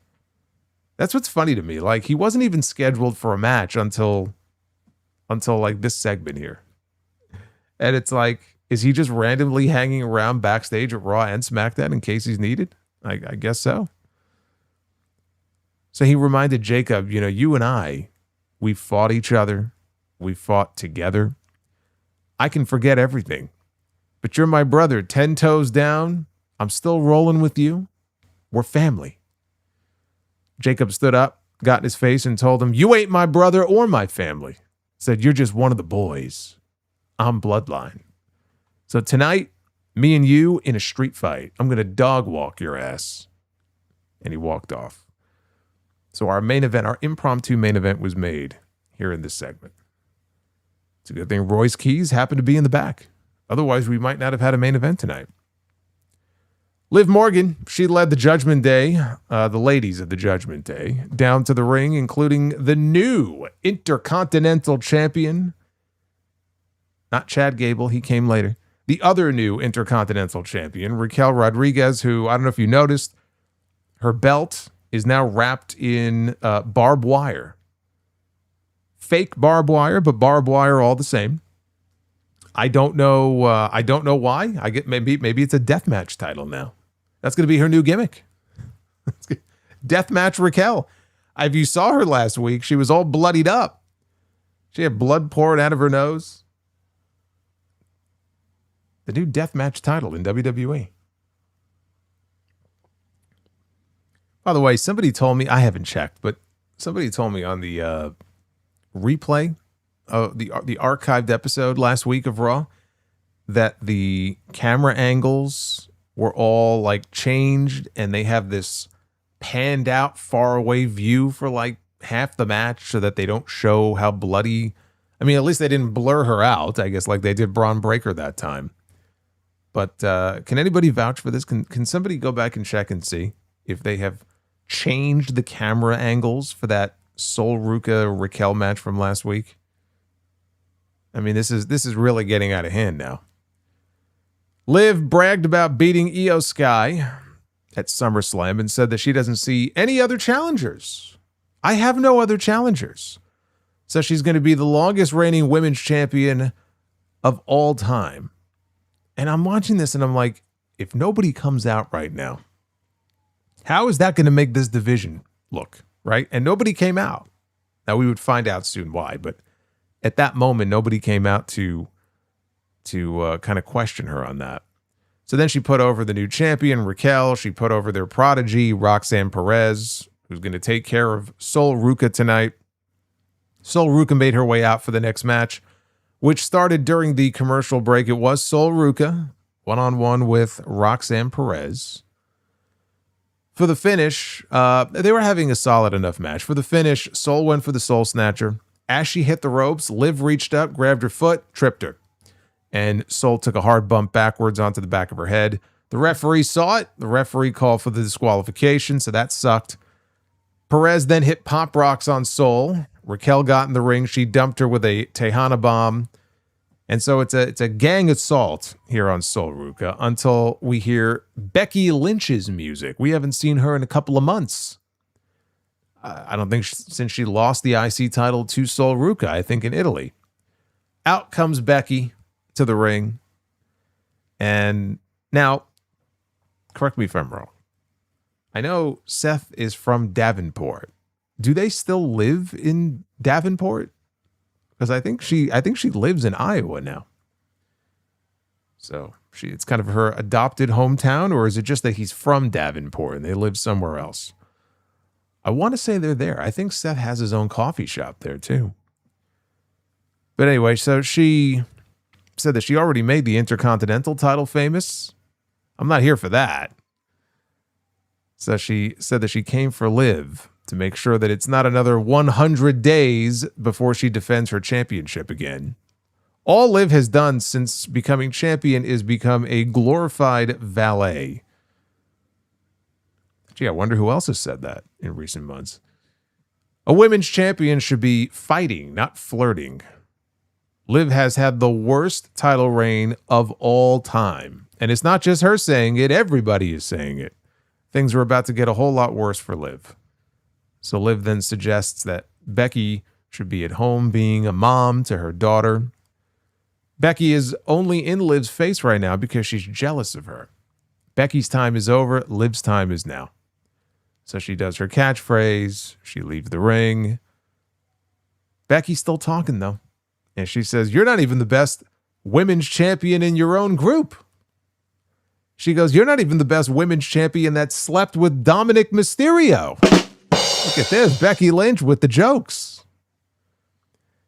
That's what's funny to me. Like, he wasn't even scheduled for a match until like this segment here. And it's like, is he just randomly hanging around backstage at Raw and SmackDown in case he's needed? I guess so. So he reminded Jacob, you know, you and I, we fought each other. We fought together. I can forget everything. But you're my brother, 10 toes down. I'm still rolling with you. We're family. Jacob stood up, got in his face, and told him, you ain't my brother or my family. Said, you're just one of the boys. I'm bloodline. So tonight, me and you in a street fight. I'm going to dog walk your ass. And he walked off. So our main event, our impromptu main event was made here in this segment. It's a good thing Royce Keys happened to be in the back. Otherwise, we might not have had a main event tonight. Liv Morgan, she led the Judgment Day, the ladies of the Judgment Day, down to the ring, including the new Intercontinental Champion. Not Chad Gable, he came later. The other new Intercontinental Champion, Raquel Rodriguez, who, I don't know if you noticed, her belt is now wrapped in barbed wire. Fake barbed wire, but barbed wire all the same. I don't know why. I get maybe it's a deathmatch title now. That's going to be her new gimmick. Deathmatch Raquel. If you saw her last week, she was all bloodied up. She had blood pouring out of her nose. The new deathmatch title in WWE. By the way, somebody told me, I haven't checked, but somebody told me on the replay of the archived episode last week of Raw that the camera angles were all like changed, and they have this panned out far away view for like half the match so that they don't show how bloody. I mean, at least they didn't blur her out, I guess, like they did Braun Breaker that time. But can anybody vouch for this? Can somebody go back and check and see if they have changed the camera angles for that Sol Ruca Raquel match from last week? I mean, this is really getting out of hand now. Liv bragged about beating Io Sky at SummerSlam and said that she doesn't see any other challengers. I have no other challengers. So she's going to be the longest reigning women's champion of all time. And I'm watching this and I'm like, if nobody comes out right now, how is that going to make this division look, right? And nobody came out. Now, we would find out soon why, but at that moment, nobody came out to kind of question her on that. So then she put over the new champion, Raquel. She put over their prodigy, Roxanne Perez, who's going to take care of Sol Ruca tonight. Sol Ruca made her way out for the next match, which started during the commercial break. It was Sol Ruca, one-on-one with Roxanne Perez. For the finish, they were having a solid enough match. For the finish, Sol went for the Soul Snatcher. As she hit the ropes, Liv reached up, grabbed her foot, tripped her. And Sol took a hard bump backwards onto the back of her head. The referee saw it. The referee called for the disqualification, so that sucked. Perez then hit pop rocks on Sol. Raquel got in the ring. She dumped her with a Tejana bomb. And so it's a gang assault here on Sol Ruca until we hear Becky Lynch's music. We haven't seen her in a couple of months. I don't think since she lost the IC title to Sol Ruca, I think in Italy. Out comes Becky to the ring. And now, correct me if I'm wrong. I know Seth is from Davenport. Do they still live in Davenport? Because I think she lives in Iowa now. So it's kind of her adopted hometown, or is it just that he's from Davenport and they live somewhere else? I want to say they're there. I think Seth has his own coffee shop there too. But anyway, so she said that she already made the Intercontinental title famous. I'm not here for that. So she said that she came for Liv to make sure that it's not another 100 days before she defends her championship again. All Liv has done since becoming champion is become a glorified valet. Gee, I wonder who else has said that in recent months. A women's champion should be fighting, not flirting. Liv has had the worst title reign of all time. And it's not just her saying it, everybody is saying it. Things are about to get a whole lot worse for Liv. So Liv then suggests that Becky should be at home being a mom to her daughter. Becky is only in Liv's face right now because she's jealous of her. Becky's time is over. Liv's time is now. So she does her catchphrase. She leaves the ring. Becky's still talking, though. And she says, "You're not even the best women's champion in your own group." She goes, "You're not even the best women's champion that slept with Dominic Mysterio." Look at this, Becky Lynch with the jokes.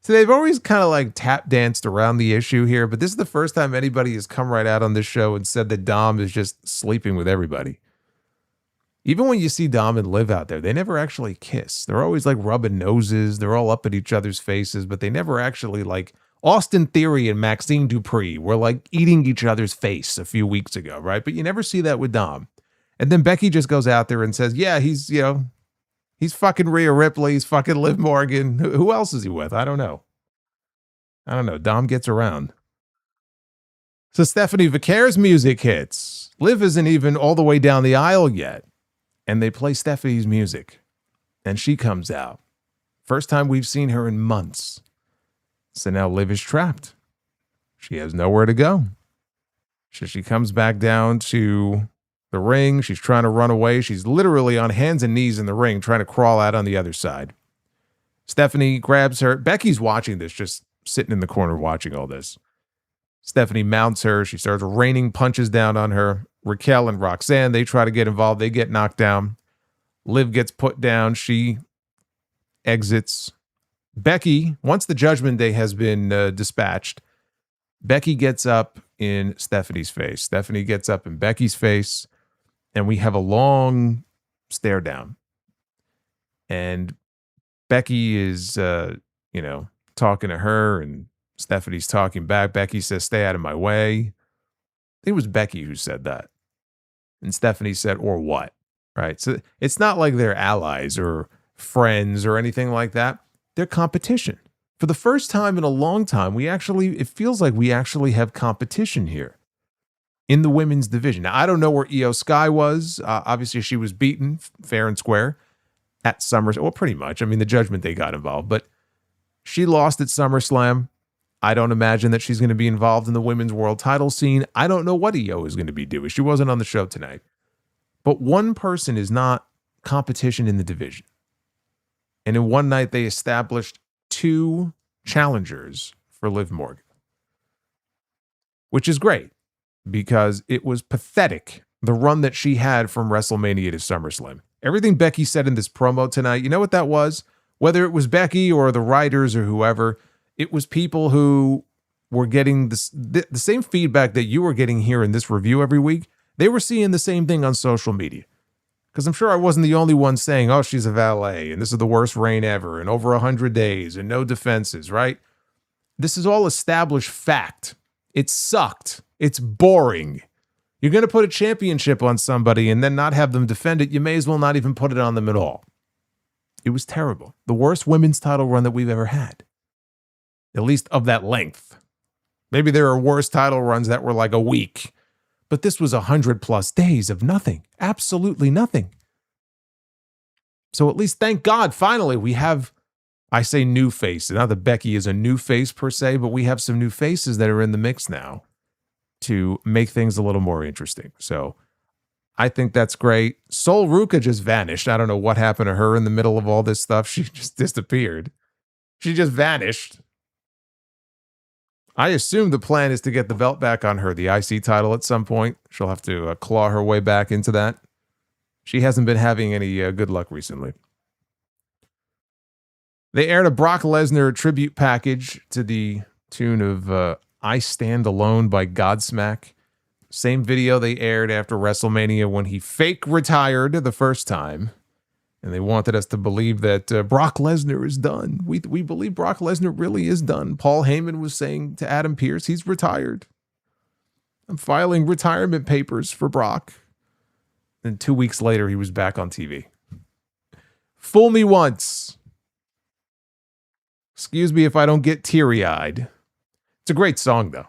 So they've always kind of like tap danced around the issue here, but this is the first time anybody has come right out on this show and said that Dom is just sleeping with everybody. Even when you see Dom and Liv out there, they never actually kiss. They're always like rubbing noses. They're all up at each other's faces, but they never actually like Austin Theory and Maxine Dupree were like eating each other's face a few weeks ago, right? But you never see that with Dom. And then Becky just goes out there and says, yeah, he's fucking Rhea Ripley. He's fucking Liv Morgan. Who else is he with? I don't know. Dom gets around. So Stephanie Vicare's music hits. Liv isn't even all the way down the aisle yet. And they play Stephanie's music. And she comes out. First time we've seen her in months. So now Liv is trapped. She has nowhere to go. So she comes back down to the ring. She's trying to run away. She's literally on hands and knees in the ring, trying to crawl out on the other side. Stephanie grabs her. Becky's watching this, just sitting in the corner watching all this. Stephanie mounts her. She starts raining punches down on her. Raquel and Roxanne, they try to get involved. They get knocked down. Liv gets put down. She exits. Becky, once the Judgment Day has been dispatched, Becky gets up in Stephanie's face. Stephanie gets up in Becky's face. And we have a long stare down. And Becky is, talking to her, and Stephanie's talking back. Becky says, "Stay out of my way." I think it was Becky who said that. And Stephanie said, "Or what?" Right? So it's not like they're allies or friends or anything like that. They're competition. For the first time in a long time, it feels like we actually have competition here in the women's division. Now, I don't know where Io Sky was. Obviously, she was beaten fair and square at SummerSlam. Well, pretty much. I mean, the Judgment Day got involved, but she lost at SummerSlam. I don't imagine that she's going to be involved in the women's world title scene. I don't know what Io is going to be doing. She wasn't on the show tonight. But one person is not competition in the division. And in one night, they established 2 challengers for Liv Morgan, which is great because it was pathetic, the run that she had from WrestleMania to SummerSlam. Everything Becky said in this promo tonight, you know what that was? Whether it was Becky or the writers or whoever, it was people who were getting the same feedback that you were getting here in this review every week. They were seeing the same thing on social media. Because I'm sure I wasn't the only one saying, oh, she's a valet, and this is the worst reign ever, and over 100 days, and no defenses, right? This is all established fact. It sucked. It's boring. You're going to put a championship on somebody and then not have them defend it. You may as well not even put it on them at all. It was terrible. The worst women's title run that we've ever had. At least of that length. Maybe there are worse title runs that were like a week, but this was 100+ days of nothing. Absolutely nothing. So at least thank God, finally, we have, I say new faces. Not that Becky is a new face per se, but we have some new faces that are in the mix now to make things a little more interesting. So I think that's great. Sol Ruka just vanished. I don't know what happened to her in the middle of all this stuff. She just disappeared. She just vanished. I assume the plan is to get the belt back on her, the IC title at some point. She'll have to claw her way back into that. She hasn't been having any good luck recently. They aired a Brock Lesnar tribute package to the tune of I Stand Alone by Godsmack. Same video they aired after WrestleMania when he fake retired the first time. And they wanted us to believe that Brock Lesnar is done. We believe Brock Lesnar really is done. Paul Heyman was saying to Adam Pearce, he's retired. I'm filing retirement papers for Brock. And 2 weeks later, he was back on TV. Fool me once. Excuse me if I don't get teary-eyed. It's a great song, though.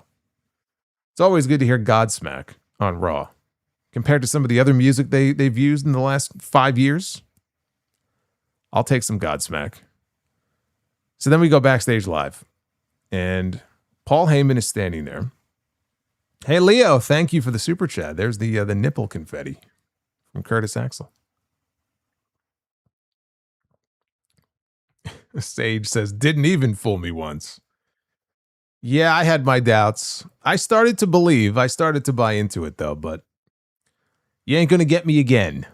It's always good to hear Godsmack on Raw. Compared to some of the other music they've used in the last 5 years, I'll take some Godsmack. So then we go backstage live. And Paul Heyman is standing there. Hey, Leo, thank you for the super chat. There's the nipple confetti from Curtis Axel. Sage says, didn't even fool me once. Yeah, I had my doubts. I started to believe. I started to buy into it, though, but you ain't going to get me again.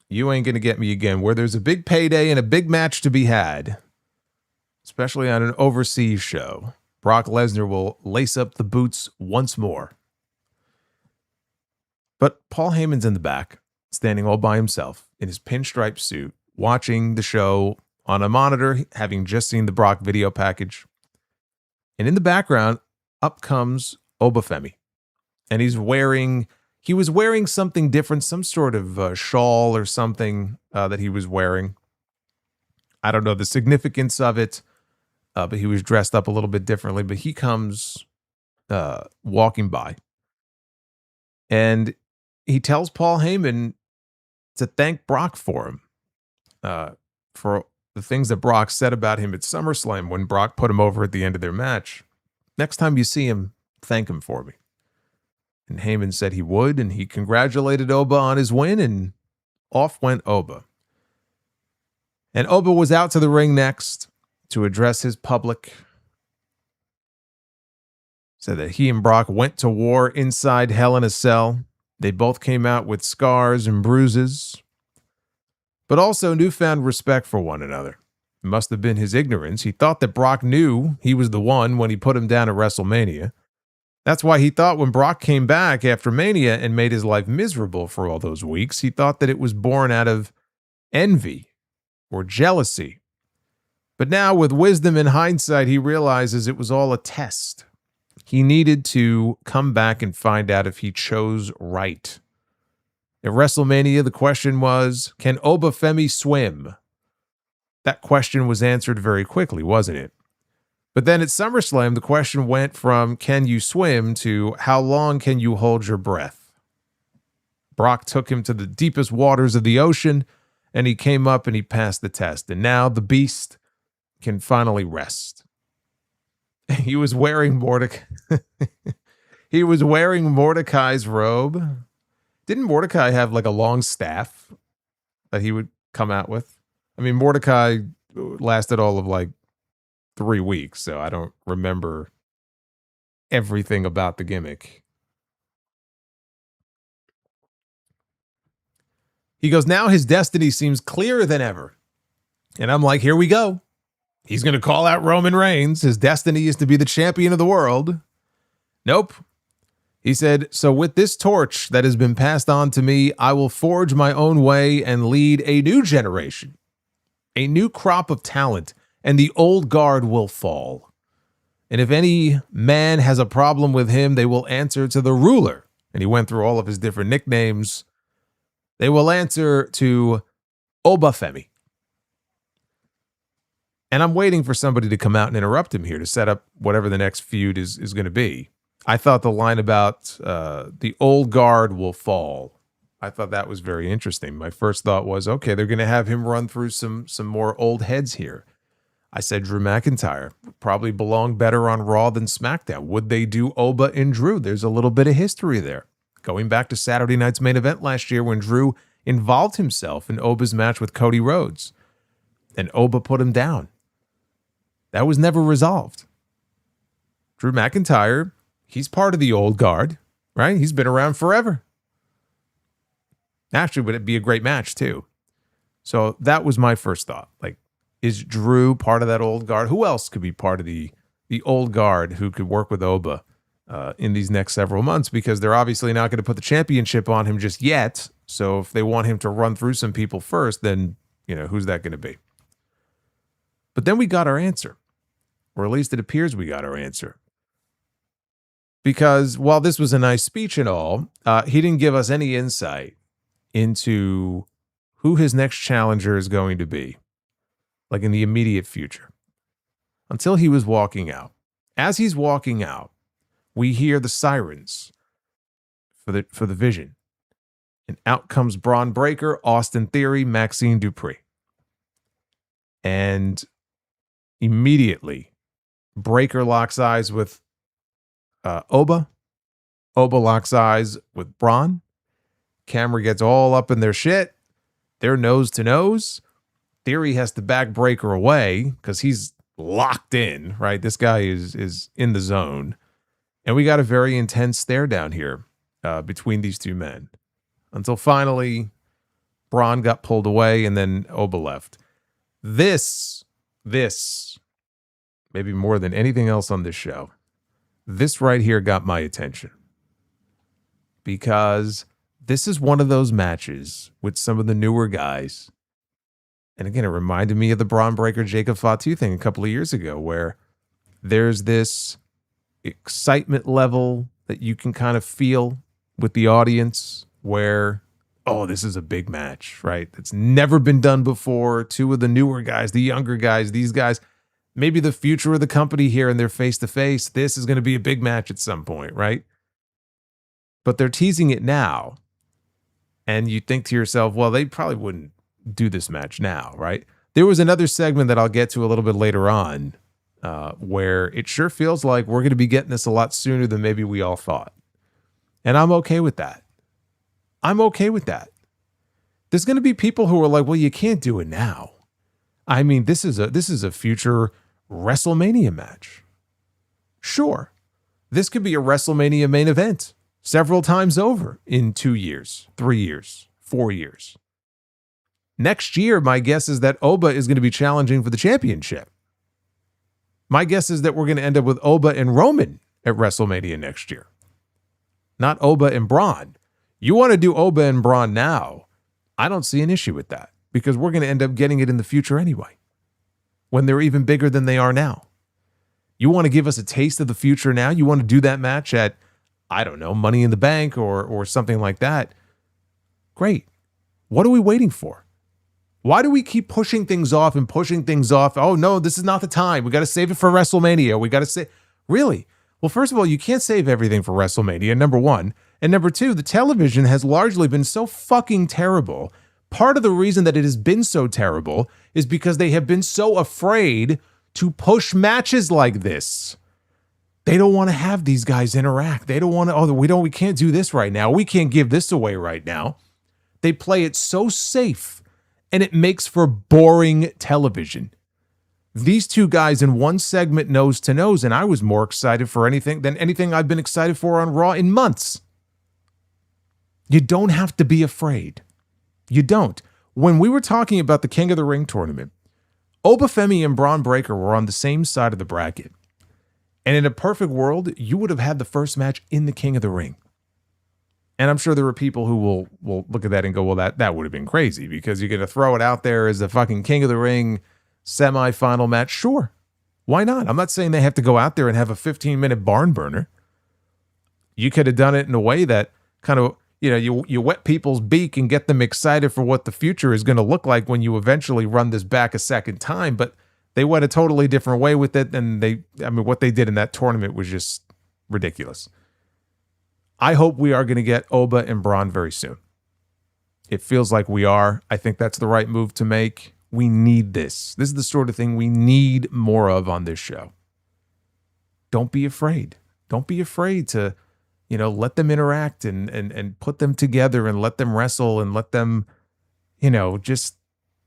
You ain't going to get me again. Where there's a big payday and a big match to be had, especially on an overseas show, Brock Lesnar will lace up the boots once more. But Paul Heyman's in the back, standing all by himself in his pinstripe suit, watching the show on a monitor, having just seen the Brock video package. And in the background, up comes Obafemi. And he was wearing something different, some sort of shawl or something that he was wearing. I don't know the significance of it, but he was dressed up a little bit differently. But he comes walking by. And he tells Paul Heyman to thank Brock for him. For the things that Brock said about him at SummerSlam when Brock put him over at the end of their match. Next time you see him, thank him for me. And Heyman said he would, and he congratulated Oba on his win, and off went Oba. And Oba was out to the ring next to address his public. Said that he and Brock went to war inside Hell in a Cell. They both came out with scars and bruises, but also newfound respect for one another. It must have been his ignorance. He thought that Brock knew he was the one when he put him down at WrestleMania. That's why he thought when Brock came back after Mania and made his life miserable for all those weeks, he thought that it was born out of envy or jealousy. But now, with wisdom and hindsight, he realizes it was all a test. He needed to come back and find out if he chose right. At WrestleMania, the question was, can Obafemi swim? That question was answered very quickly, wasn't it? But then at SummerSlam, the question went from can you swim to how long can you hold your breath? Brock took him to the deepest waters of the ocean, and he came up and he passed the test. And now the beast can finally rest. He was wearing Mordecai's robe. Didn't Mordecai have like a long staff that he would come out with? I mean, Mordecai lasted all of like 3 weeks, so I don't remember everything about the gimmick. He goes, now his destiny seems clearer than ever. And I'm like, here we go. He's going to call out Roman Reigns. His destiny is to be the champion of the world. Nope. He said, so with this torch that has been passed on to me, I will forge my own way and lead a new generation, a new crop of talent, and the old guard will fall. And if any man has a problem with him, they will answer to the ruler. And he went through all of his different nicknames. They will answer to Obafemi. And I'm waiting for somebody to come out and interrupt him here to set up whatever the next feud is going to be. I thought the line about the old guard will fall, I thought that was very interesting. My first thought was, okay, they're going to have him run through some more old heads here. I said Drew McIntyre probably belonged better on Raw than SmackDown. Would they do Oba and Drew? There's a little bit of history there. Going back to Saturday night's main event last year when Drew involved himself in Oba's match with Cody Rhodes. And Oba put him down. That was never resolved. Drew McIntyre, he's part of the old guard, right? He's been around forever. Actually, would it be a great match too? So that was my first thought. Like, is Drew part of that old guard? Who else could be part of the old guard who could work with Oba in these next several months? Because they're obviously not going to put the championship on him just yet. So if they want him to run through some people first, then, you know, who's that going to be? But then we got our answer. Or at least it appears we got our answer. Because while this was a nice speech and all, he didn't give us any insight into who his next challenger is going to be, like in the immediate future, until he was walking out. As he's walking out, we hear the sirens for the Vision. And out comes Braun Breaker, Austin Theory, Maxine Dupree. And immediately, Breaker locks eyes with Oba. Oba locks eyes with Braun. Camera gets all up in their shit. They're nose to nose. Theory has to back Breaker away because he's locked in, right? This guy is in the zone. And we got a very intense stare down here between these two men. Until finally, Braun got pulled away and then Oba left. This, maybe more than anything else on this show, this right here got my attention. Because this is one of those matches with some of the newer guys. And again, it reminded me of the Braun Breaker Jacob Fatu thing a couple of years ago, where there's this excitement level that you can kind of feel with the audience where, oh, this is a big match, right? It's never been done before. Two of the newer guys, the younger guys, these guys, maybe the future of the company here and they're face to face. This is going to be a big match at some point, right? But they're teasing it now. And you think to yourself, well, they probably wouldn't do this match now, right? There was another segment that I'll get to a little bit later on where it sure feels like we're going to be getting this a lot sooner than maybe we all thought. And I'm okay with that. I'm okay with that. There's going to be people who are like, well, you can't do it now. I mean, this is a future WrestleMania match. Sure. This could be a WrestleMania main event several times over in 2 years, 3 years, 4 years. Next year, my guess is that Oba is going to be challenging for the championship. My guess is that we're going to end up with Oba and Roman at WrestleMania next year. Not Oba and Braun. You want to do Oba and Braun now, I don't see an issue with that because we're going to end up getting it in the future anyway, when they're even bigger than they are now. You want to give us a taste of the future now? You want to do that match at, I don't know, Money in the Bank or something like that? Great. What are we waiting for? Why do we keep pushing things off and pushing things off? Oh, no, this is not the time. We got to save it for WrestleMania. We got to say, really? Well, first of all, you can't save everything for WrestleMania, number one. And number two, the television has largely been so fucking terrible. Part of the reason that it has been so terrible is because they have been so afraid to push matches like this. They don't want to have these guys interact. They don't want to, we can't do this right now. We can't give this away right now. They play it so safe, and it makes for boring television. These two guys in one segment nose to nose, and I was more excited for anything than anything I've been excited for on Raw in months. You don't have to be afraid. You don't. When we were talking about the King of the Ring tournament, Obafemi and Braun Breaker were on the same side of the bracket. And in a perfect world, you would have had the first match in the King of the Ring. And I'm sure there are people who will look at that and go, well, that would have been crazy because you're going to throw it out there as the fucking King of the Ring semifinal match. Sure. Why not? I'm not saying they have to go out there and have a 15-minute barn burner. You could have done it in a way that kind of, you wet people's beak and get them excited for what the future is going to look like when you eventually run this back a second time. But They went a totally different way with it, and what they did in that tournament was just ridiculous. I hope we are going to get Oba and Braun very soon. It feels like we are. I think that's the right move to make. We need this. This is the sort of thing we need more of on this show. Don't be afraid. Don't be afraid to, let them interact and put them together and let them wrestle and let them, just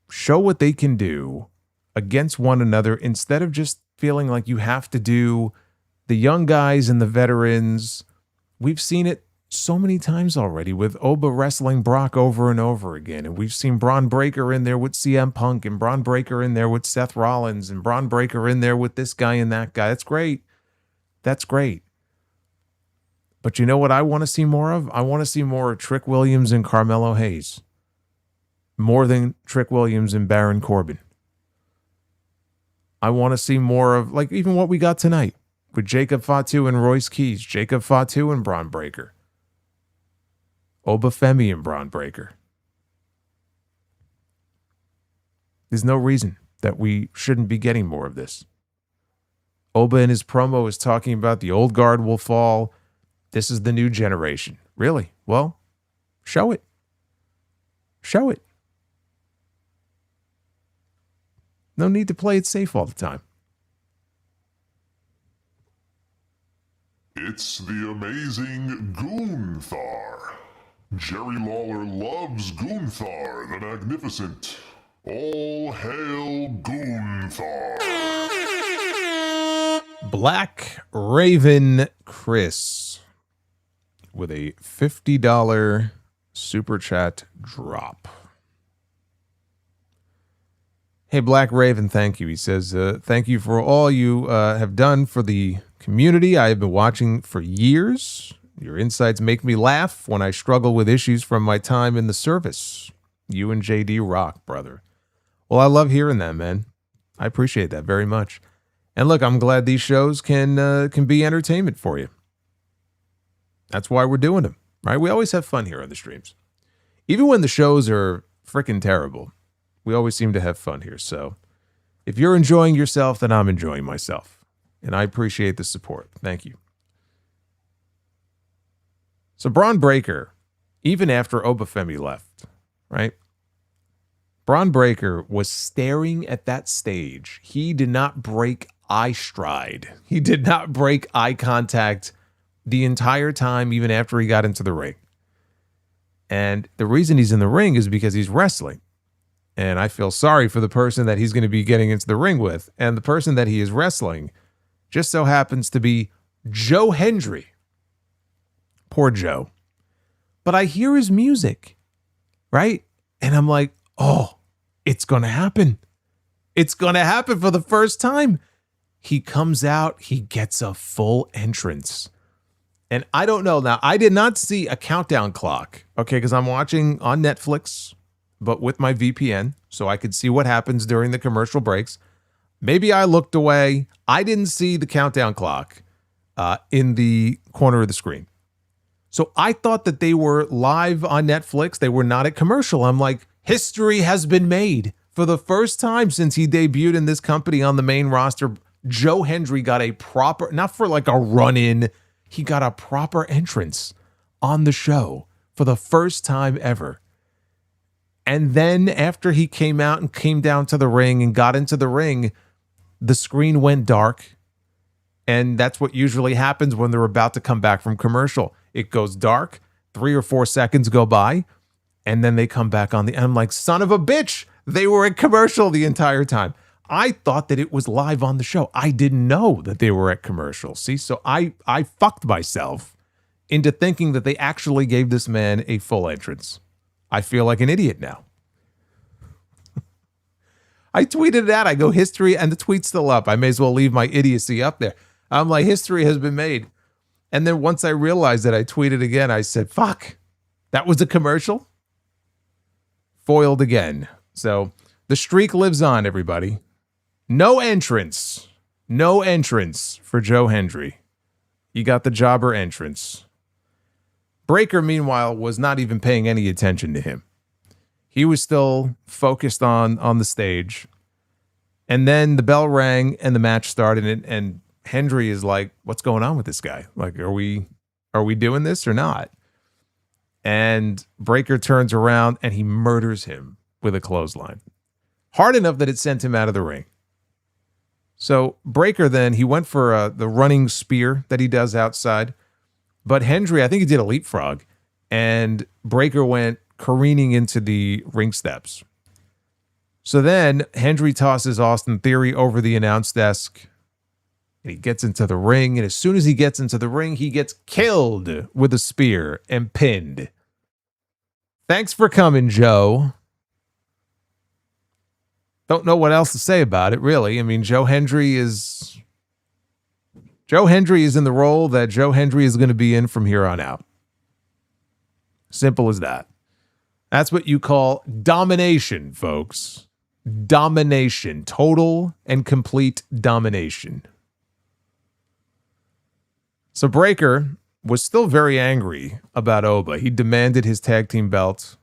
show what they can do against one another instead of just feeling like you have to do the young guys and the veterans. We've seen it so many times already with Oba wrestling Brock over and over again. And we've seen Braun Breaker in there with CM Punk and Braun Breaker in there with Seth Rollins and Braun Breaker in there with this guy and that guy. That's great. That's great. But you know what I want to see more of? I want to see more of Trick Williams and Carmelo Hayes. More than Trick Williams and Baron Corbin. I want to see more of, like, even what we got tonight with Jacob Fatu and Royce Keys, Jacob Fatu and Braun Breaker, Oba Femi and Braun Breaker. There's no reason that we shouldn't be getting more of this. Oba in his promo is talking about the old guard will fall. This is the new generation. Really? Well, show it. Show it. No need to play it safe all the time. It's the amazing Gunther. Jerry Lawler loves Gunther the Magnificent. All hail Gunther. Black Raven Chris with a $50 super chat drop. Hey, Black Raven, thank you. He says, thank you for all you have done for the community. I have been watching for years. Your insights make me laugh when I struggle with issues from my time in the service. You and JD rock, brother. Well, I love hearing that, man. I appreciate that very much. And look, I'm glad these shows can be entertainment for you. That's why we're doing them, right? We always have fun here on the streams. Even when the shows are freaking terrible, we always seem to have fun here. So if you're enjoying yourself, then I'm enjoying myself. And I appreciate the support. Thank you. So Braun Breaker, even after Oba Femi left, right? Braun Breaker was staring at that stage. He did not break eye stride. He did not break eye contact the entire time, even after he got into the ring. And the reason he's in the ring is because he's wrestling. And I feel sorry for the person that he's going to be getting into the ring with. And the person that he is wrestling just so happens to be Joe Hendry. Poor Joe. But I hear his music, right? And I'm like, oh, it's going to happen. It's going to happen for the first time. He comes out, he gets a full entrance. And I don't know. Now, I did not see a countdown clock, okay, because I'm watching on Netflix, but with my VPN, so I could see what happens during the commercial breaks. Maybe I looked away. I didn't see the countdown clock in the corner of the screen. So I thought that they were live on Netflix. They were not a commercial. I'm like, history has been made. For the first time since he debuted in this company on the main roster, Joe Hendry got a proper, not for like a run-in, he got a proper entrance on the show for the first time ever. And then after he came out and came down to the ring and got into the ring, the screen went dark. And that's what usually happens when they're about to come back from commercial. It goes dark, 3 or 4 seconds go by, and then they come back on the end. I'm like, son of a bitch, they were at commercial the entire time. I thought that it was live on the show. I didn't know that they were at commercial. See, so I fucked myself into thinking that they actually gave this man a full entrance. I feel like an idiot now. I tweeted it out. I go, history, and the tweet's still up. I may as well leave my idiocy up there. I'm like, history has been made. And then once I realized that, I tweeted again. I said, fuck, that was a commercial? Foiled again. So the streak lives on, everybody. No entrance. No entrance for Joe Hendry. He got the jobber entrance. Breaker, meanwhile, was not even paying any attention to him. He was still focused on the stage. And then the bell rang and the match started, and Hendry is like, what's going on with this guy? Like, are we doing this or not? And Breaker turns around and he murders him with a clothesline. Hard enough that it sent him out of the ring. So Breaker then, he went for the running spear that he does outside. But Hendry, I think he did a leapfrog. And Breaker went careening into the ring steps. So then Hendry tosses Austin Theory over the announce desk. And he gets into the ring. And as soon as he gets into the ring, he gets killed with a spear and pinned. Thanks for coming, Joe. Don't know what else to say about it, really. I mean, Joe Hendry is in the role that Joe Hendry is going to be in from here on out. Simple as that. That's what you call domination, folks. Domination. Total and complete domination. So Breaker was still very angry about Oba. He demanded his tag team belt,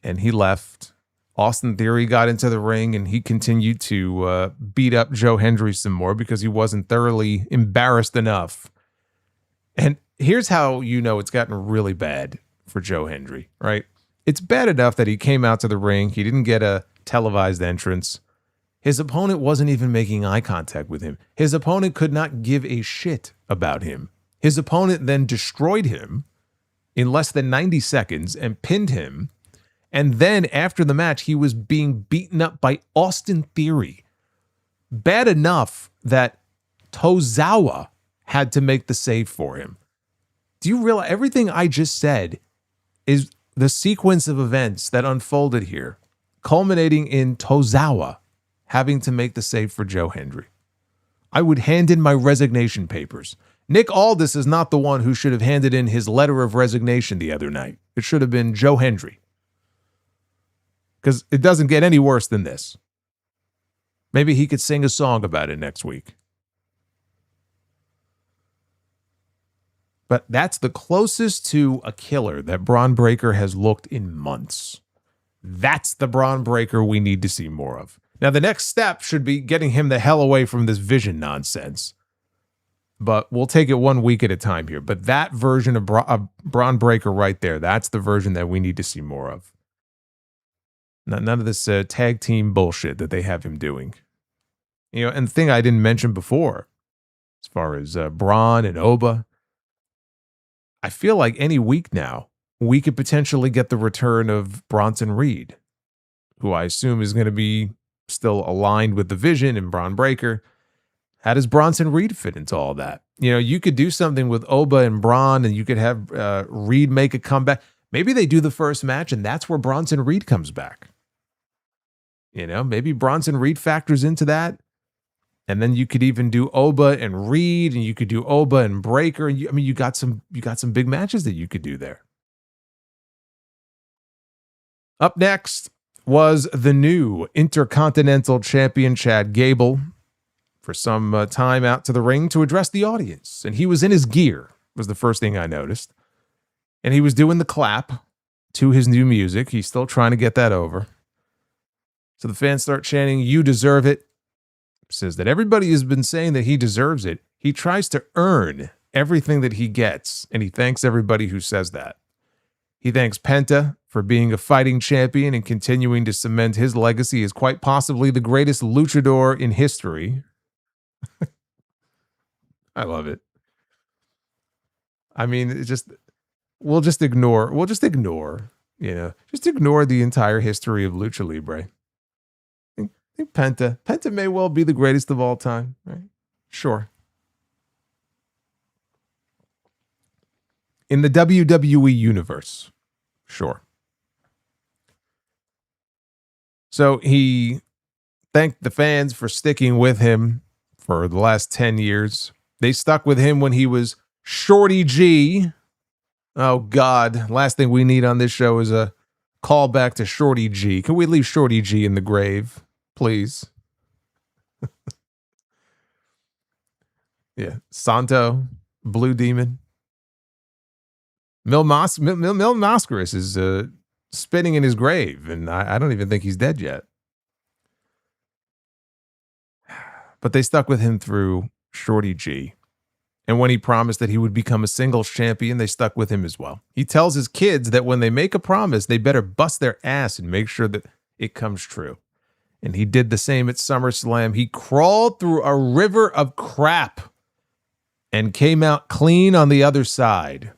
and he left. Austin Theory got into the ring, and he continued to beat up Joe Hendry some more because he wasn't thoroughly embarrassed enough. And here's how you know it's gotten really bad for Joe Hendry, right? It's bad enough that he came out to the ring. He didn't get a televised entrance. His opponent wasn't even making eye contact with him. His opponent could not give a shit about him. His opponent then destroyed him in less than 90 seconds and pinned him. And then after the match, he was being beaten up by Austin Theory. Bad enough that Tozawa had to make the save for him. Do you realize everything I just said is the sequence of events that unfolded here, culminating in Tozawa having to make the save for Joe Hendry? I would hand in my resignation papers. Nick Aldis is not the one who should have handed in his letter of resignation the other night. It should have been Joe Hendry. Because it doesn't get any worse than this. Maybe he could sing a song about it next week. But that's the closest to a killer that Bron Breakker has looked in months. That's the Bron Breakker we need to see more of. Now, the next step should be getting him the hell away from this Vision nonsense. But we'll take it 1 week at a time here. But that version of Bron Breakker right there, that's the version that we need to see more of. None of this tag team bullshit that they have him doing. You know, and the thing I didn't mention before, as far as Braun and Oba, I feel like any week now, we could potentially get the return of Bronson Reed, who I assume is going to be still aligned with the Vision and Bron Breakker. How does Bronson Reed fit into all that? You know, you could do something with Oba and Braun, and you could have Reed make a comeback. Maybe they do the first match, and that's where Bronson Reed comes back. You know, maybe Bronson Reed factors into that. And then you could even do Oba and Reed, and you could do Oba and Breakker. And you got some big matches that you could do there. Up next was the new Intercontinental Champion Chad Gable for some time out to the ring to address the audience. And he was in his gear, was the first thing I noticed. And he was doing the clap to his new music. He's still trying to get that over. So the fans start chanting, "You deserve it." Says that everybody has been saying that he deserves it. He tries to earn everything that he gets, and he thanks everybody who says that. He thanks Penta for being a fighting champion and continuing to cement his legacy as quite possibly the greatest luchador in history. I love it. I mean, we'll just ignore, just ignore the entire history of Lucha Libre. I think Penta may well be the greatest of all time, right? Sure. In the WWE universe, sure. So he thanked the fans for sticking with him for the last 10 years. They stuck with him when he was Shorty G. Oh, God. Last thing we need on this show is a call back to Shorty G. Can we leave Shorty G in the grave, please? Yeah. Santo, Blue Demon. Mil Mascaris is spinning in his grave, and I don't even think he's dead yet. But they stuck with him through Shorty G. And when he promised that he would become a singles champion, they stuck with him as well. He tells his kids that when they make a promise, they better bust their ass and make sure that it comes true. And he did the same at SummerSlam. He crawled through a river of crap and came out clean on the other side.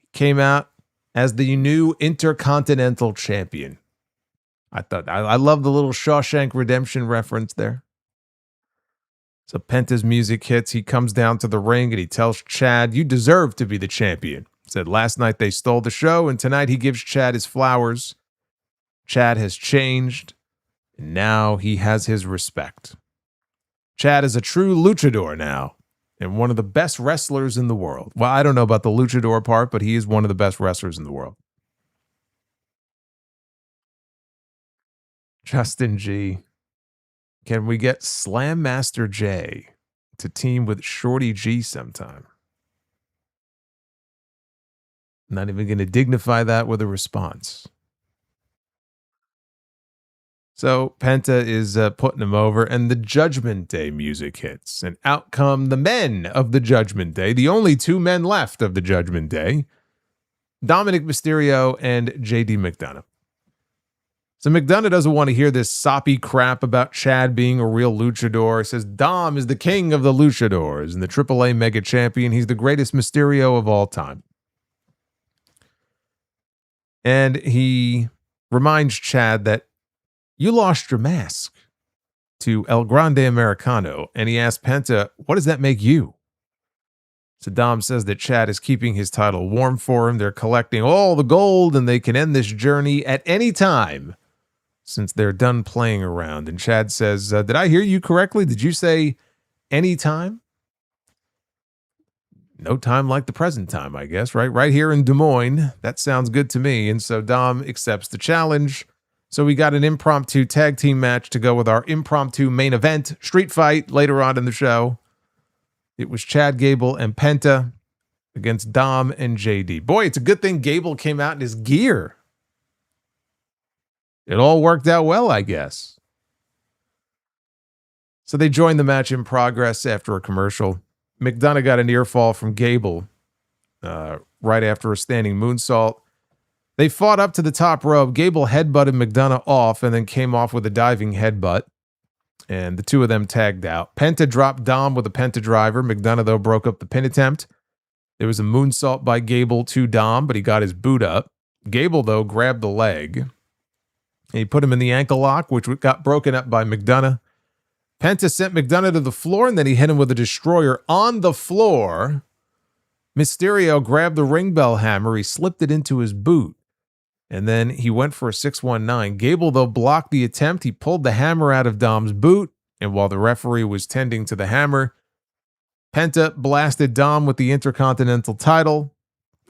He came out as the new Intercontinental Champion. I love the little Shawshank Redemption reference there. So Penta's music hits. He comes down to the ring and he tells Chad, "You deserve to be the champion." Said last night they stole the show, and tonight he gives Chad his flowers. Chad has changed, and now he has his respect. Chad is a true luchador now, and one of the best wrestlers in the world. Well, I don't know about the luchador part, but he is one of the best wrestlers in the world. Justin G. Can we get Slam Master J to team with Shorty G sometime? Not even going to dignify that with a response. So Penta is putting him over, and the Judgment Day music hits. And out come the men of the Judgment Day, the only two men left of the Judgment Day, Dominic Mysterio and JD McDonough. So McDonough doesn't want to hear this soppy crap about Chad being a real luchador. He says Dom is the king of the luchadors and the AAA mega champion. He's the greatest Mysterio of all time. And he reminds Chad that you lost your mask to El Grande Americano. And he asks Penta, what does that make you? So Dom says that Chad is keeping his title warm for him. They're collecting all the gold and they can end this journey at any time since they're done playing around. And Chad says, did I hear you correctly? Did you say anytime? No time like the present time, I guess, right? Right here in Des Moines. That sounds good to me. And so Dom accepts the challenge. So we got an impromptu tag team match to go with our impromptu main event, street fight, later on in the show. It was Chad Gable and Penta against Dom and JD. Boy, it's a good thing Gable came out in his gear. It all worked out well, I guess. So they joined the match in progress after a commercial. McDonough got a near fall from Gable right after a standing moonsault. They fought up to the top rope. Gable headbutted McDonough off and then came off with a diving headbutt. And the two of them tagged out. Penta dropped Dom with a Penta driver. McDonough, though, broke up the pin attempt. There was a moonsault by Gable to Dom, but he got his boot up. Gable, though, grabbed the leg. He put him in the ankle lock, which got broken up by McDonough. Penta sent McDonough to the floor, and then he hit him with a destroyer on the floor. Mysterio grabbed the ring bell hammer. He slipped it into his boot. And then he went for a 619. Gable, though, blocked the attempt. He pulled the hammer out of Dom's boot. And while the referee was tending to the hammer, Penta blasted Dom with the Intercontinental title.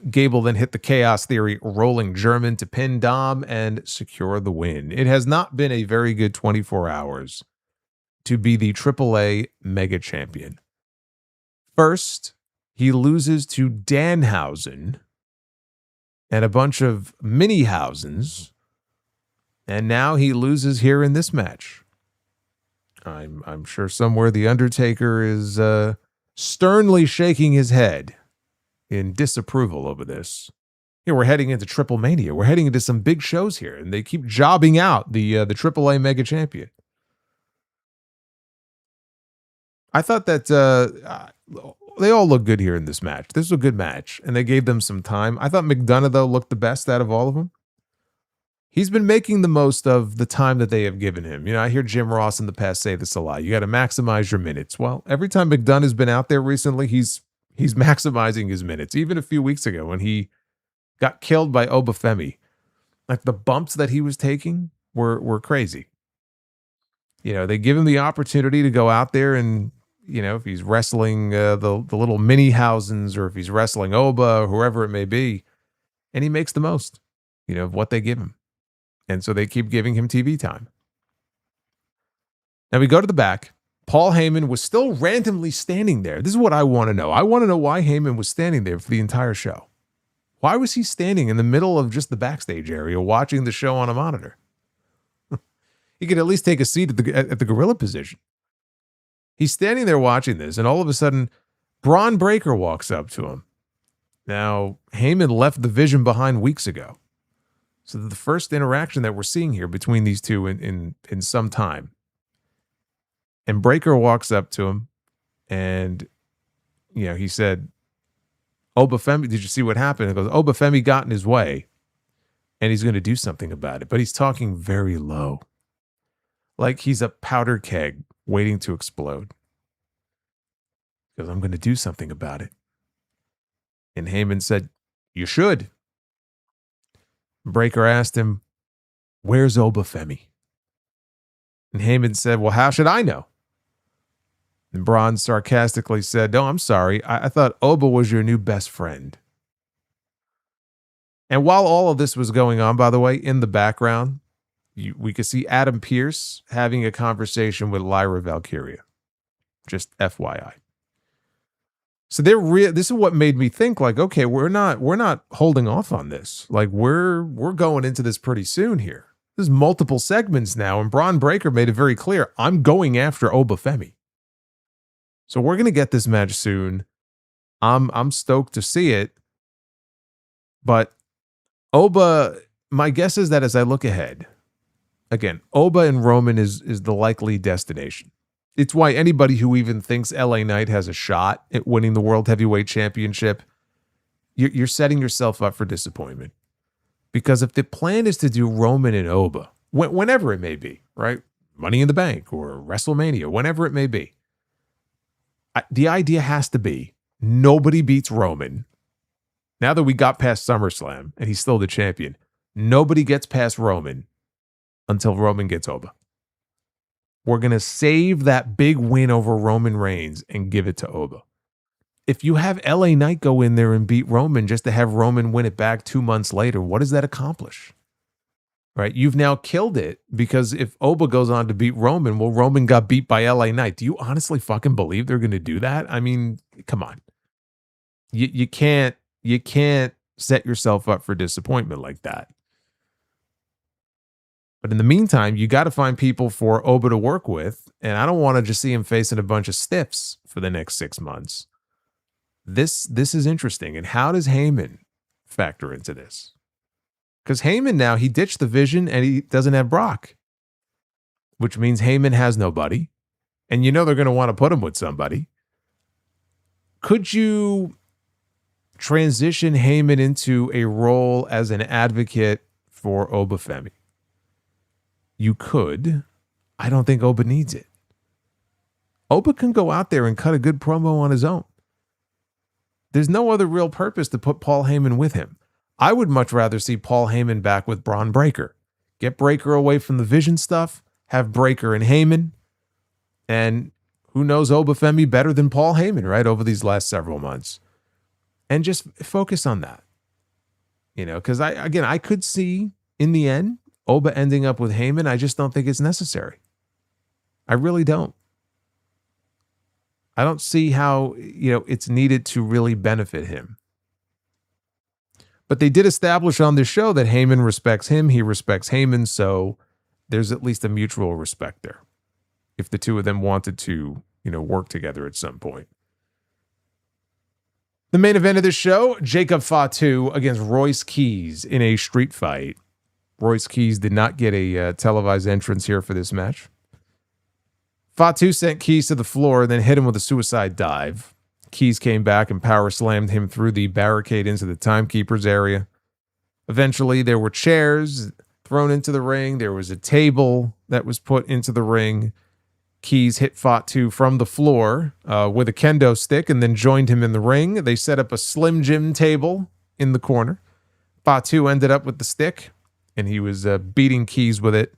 Gable then hit the Chaos Theory rolling German to pin Dom and secure the win. It has not been a very good 24 hours to be the AAA Mega Champion. First, he loses to Danhausen and a bunch of mini-Hausens, and now he loses here in this match. I'm sure somewhere the Undertaker is sternly shaking his head in disapproval over this. We're heading into Triple Mania. We're heading into some big shows here, and they keep jobbing out the AAA Mega Champion. I thought that they all look good here in this match. This was a good match, and they gave them some time. I thought McDonough, though, looked the best out of all of them. He's been making the most of the time that they have given him. You know, I hear Jim Ross in the past say this a lot. You got to maximize your minutes. Well, every time McDonough has been out there recently, he's maximizing his minutes. Even a few weeks ago when he got killed by Obafemi, like the bumps that he was taking were crazy. You know, they give him the opportunity to go out there and, you know, if he's wrestling the little mini Hausens or if he's wrestling Oba or whoever it may be, and he makes the most, you know, of what they give him. And so they keep giving him TV time. Now we go to the back. Paul Heyman was still randomly standing there. This is what I want to know. I want to know why Heyman was standing there for the entire show. Why was he standing in the middle of just the backstage area watching the show on a monitor? He could at least take a seat at the gorilla position. He's standing there watching this, and all of a sudden, Braun Breaker walks up to him. Now, Heyman left the Vision behind weeks ago. So the first interaction that we're seeing here between these two in some time. And Breaker walks up to him, and he said, Obafemi, did you see what happened? He goes, Obafemi got in his way, and he's going to do something about it. But he's talking very low, like he's a powder keg waiting to explode. He goes, I'm going to do something about it. And Heyman said, you should. Breaker asked him, where's Obafemi? And Heyman said, well, how should I know? And Braun sarcastically said, no, I'm sorry. I thought Oba was your new best friend. And while all of this was going on, by the way, in the background, we could see Adam Pearce having a conversation with Lyra Valkyria. Just FYI. So this is what made me think, like, okay, we're not holding off on this. Like, we're going into this pretty soon here. There's multiple segments now, and Braun Breaker made it very clear, I'm going after Obafemi. So we're gonna get this match soon. I'm stoked to see it. But Oba, my guess is that as I look ahead, again, Oba and Roman is the likely destination. It's why anybody who even thinks LA Knight has a shot at winning the World Heavyweight Championship, you're setting yourself up for disappointment. Because if the plan is to do Roman and Oba, whenever it may be, right? Money in the Bank or WrestleMania, whenever it may be, the idea has to be nobody beats Roman. Now that we got past SummerSlam and he's still the champion, nobody gets past Roman until Roman gets Oba. We're going to save that big win over Roman Reigns and give it to Oba. If you have LA Knight go in there and beat Roman just to have Roman win it back 2 months later, what does that accomplish? Right? You've now killed it, because if Oba goes on to beat Roman, well, Roman got beat by LA Knight. Do you honestly fucking believe they're going to do that? I mean, come on. You can't set yourself up for disappointment like that. But in the meantime, you got to find people for Oba to work with, and I don't want to just see him facing a bunch of stiffs for the next 6 months. This is interesting. And how does Heyman factor into this? Because Heyman now, he ditched the Vision and he doesn't have Brock, which means Heyman has nobody. And they're going to want to put him with somebody. Could you transition Heyman into a role as an advocate for Obafemi? You could. I don't think Oba needs it. Oba can go out there and cut a good promo on his own. There's no other real purpose to put Paul Heyman with him. I would much rather see Paul Heyman back with Braun Breaker. Get Breaker away from the Vision stuff, have Breaker and Heyman, and who knows Obafemi better than Paul Heyman, right, over these last several months. And just focus on that. Because I could see in the end Oba ending up with Heyman. I just don't think it's necessary. I really don't. I don't see how, it's needed to really benefit him. But they did establish on this show that Heyman respects him, he respects Heyman, so there's at least a mutual respect there. If the two of them wanted to, work together at some point. The main event of this show, Jacob Fatu against Royce Keys in a street fight. Royce Keys did not get a televised entrance here for this match. Fatu sent Keys to the floor and then hit him with a suicide dive. Keys came back and power slammed him through the barricade into the timekeeper's area. Eventually, there were chairs thrown into the ring. There was a table that was put into the ring. Keys hit Fatu from the floor with a kendo stick and then joined him in the ring. They set up a Slim Jim table in the corner. Fatu ended up with the stick, and he was beating Keys with it.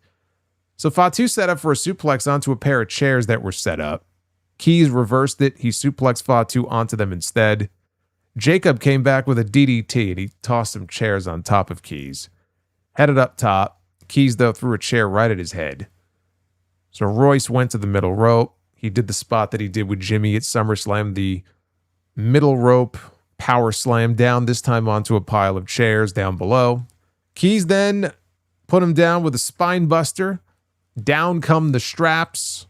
So Fatu set up for a suplex onto a pair of chairs that were set up. Keys reversed it. He suplexed Fatu onto them instead. Jacob came back with a DDT, and he tossed some chairs on top of Keys. Headed up top. Keys, though, threw a chair right at his head. So Royce went to the middle rope. He did the spot that he did with Jimmy at SummerSlam, the middle rope power slam down, this time onto a pile of chairs down below. Keys then put him down with a spine buster. Down come the straps.